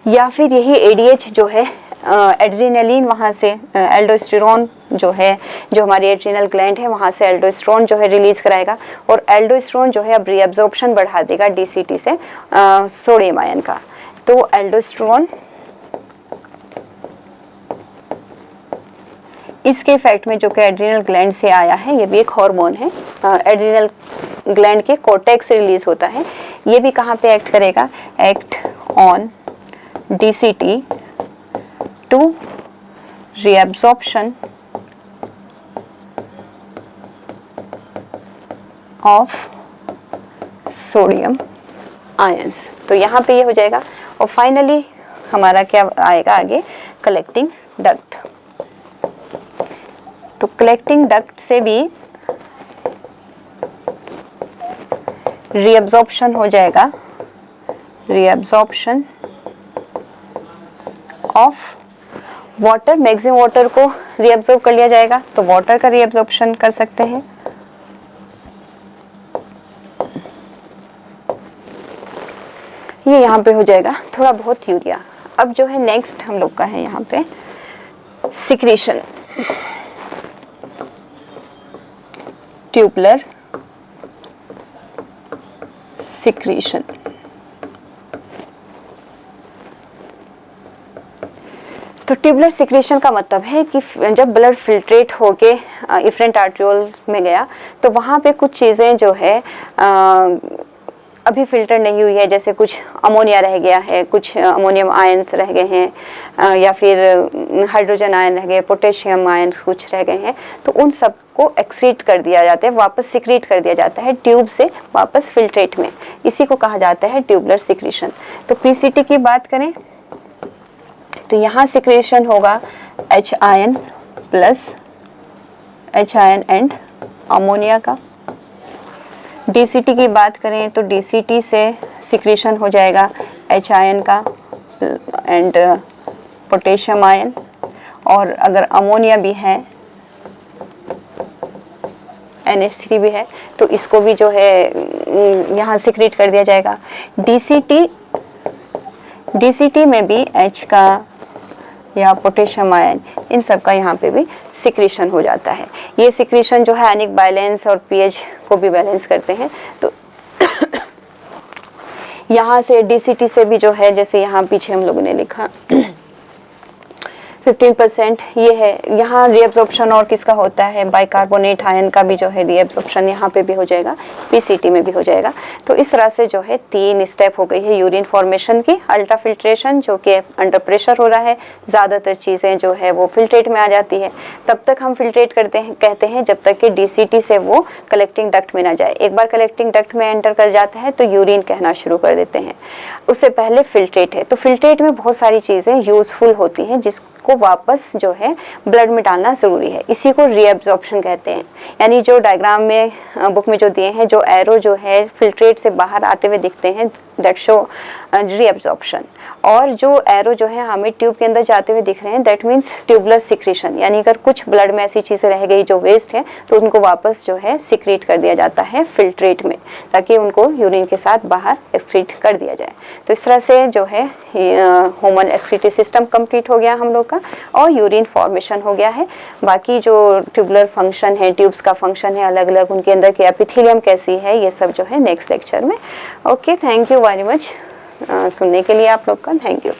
या फिर यही ADH जो है एड्रेनलिन वहाँ से एल्डोस्टेरोन जो है, जो हमारी एड्रिनल ग्लैंड है वहाँ से एल्डोस्टेरोन जो है रिलीज कराएगा, और एल्डोस्टेरोन जो है अब रीअब्जॉर्प्शन बढ़ा देगा DCT से सोडियम आयन का। तो एल्डोस्टेरोन इसके इफेक्ट में जो कि एड्रिनल ग्लैंड से आया है, ये भी एक हार्मोन है, एड्रिनल ग्लैंड के कोर्टेक्स से रिलीज होता है। ये भी कहाँ पे एक्ट करेगा, act on DCT to reabsorption of sodium ions. तो यहाँ पे ये हो जाएगा। और फाइनली हमारा क्या आएगा आगे, कलेक्टिंग डक्ट। तो कलेक्टिंग डक्ट से भी रीअब्जॉर्प्शन हो जाएगा, reabsorption of water, maximum water को रीअब्जॉर्ब कर लिया जाएगा, तो वाटर का रीअब्जॉर्प्शन कर सकते हैं। ये यहाँ पे हो जाएगा थोड़ा बहुत यूरिया। अब जो है नेक्स्ट हम लोग का है यहाँ पे सिक्रीशन, ट्यूबुलर सिक्रीशन। तो ट्यूबुलर सिक्रीशन का मतलब है कि जब ब्लड फिल्ट्रेट होके इफरेंट आर्ट्रियोल में गया तो वहाँ पे कुछ चीज़ें जो है अभी फिल्टर नहीं हुई है, जैसे कुछ अमोनिया रह गया है, कुछ अमोनियम आयंस रह गए हैं, या फिर हाइड्रोजन आयन रह गए, पोटेशियम आयंस कुछ रह गए हैं, तो उन सब को एक्सक्रीट कर दिया जाता है, वापस सिक्रीट कर दिया जाता है ट्यूब से वापस फिल्ट्रेट में। इसी को कहा जाता है ट्यूबुलर सिक्रीशन। तो पीसीटी की बात करें तो यहाँ सिक्रीशन होगा H ion plus H ion and ammonia का। डीसीटी की बात करें तो डीसीटी से सिक्रीशन हो जाएगा H आयन का एंड पोटेशियम आयन, और अगर अमोनिया भी है, NH3 भी है, तो इसको भी जो है यहाँ सिक्रीट कर दिया जाएगा। डीसीटी में भी H का या पोटेशियम आयन, इन सब का यहाँ पे भी सिक्रीशन हो जाता है। ये सिक्रीशन जो है आयनिक बैलेंस और पीएच को भी बैलेंस करते हैं। तो यहाँ से डीसीटी से भी जो है, जैसे यहाँ पीछे हम लोगों ने लिखा 15% ये है। यहाँ रीअब्जॉर्प्शन और किसका होता है, बाइकार्बोनेट आयन का भी जो है रीअब्जॉर्प्शन यहाँ पे भी हो जाएगा, पीसीटी में भी हो जाएगा। तो इस तरह से जो है 3 स्टेप हो गई है यूरिन फॉर्मेशन की। अल्ट्रा फिल्ट्रेशन जो कि अंडर प्रेशर हो रहा है, ज़्यादातर चीज़ें जो है वो फिल्ट्रेट में आ जाती है। तब तक हम फिल्ट्रेट करते हैं, कहते हैं जब तक कि डीसीटी से वो कलेक्टिंग डक्ट में ना जाए। एक बार कलेक्टिंग डक्ट में एंटर कर जाता है तो यूरिन कहना शुरू कर देते हैं। उससे पहले फिल्ट्रेट है। तो फिल्ट्रेट में बहुत सारी चीज़ें यूजफुल होती हैं जिसको वापस जो है ब्लड में डालना ज़रूरी है। इसी को रीअब्जॉर्प्शन कहते हैं। यानी जो डायग्राम में बुक में जो दिए हैं, जो एरो जो है फिल्ट्रेट से बाहर आते हुए दिखते हैं, दैट शो रीअब्जॉर्प्शन। और जो एरो जो है हमें ट्यूब के अंदर जाते हुए दिख रहे हैं, दैट मीन्स ट्यूबुलर सिक्रीशन। यानी अगर कुछ ब्लड में ऐसी चीज़ें रह गई जो वेस्ट है तो उनको वापस जो है सिक्रीट कर दिया जाता है फिल्ट्रेट में, ताकि उनको यूरिन के साथ बाहर एक्सक्रीट कर दिया जाए। तो इस तरह से जो है ह्यूमन एक्सक्रीटरी सिस्टम कंप्लीट हो गया हम लोग का, और यूरिन फॉर्मेशन हो गया है। बाकी जो ट्यूबुलर फंक्शन है, ट्यूब्स का फंक्शन है अलग अलग, उनके अंदर की एपिथेलियम कैसी है, ये सब जो है नेक्स्ट लेक्चर में। Okay, thank you very much सुनने के लिए आप लोग का, थैंक यू।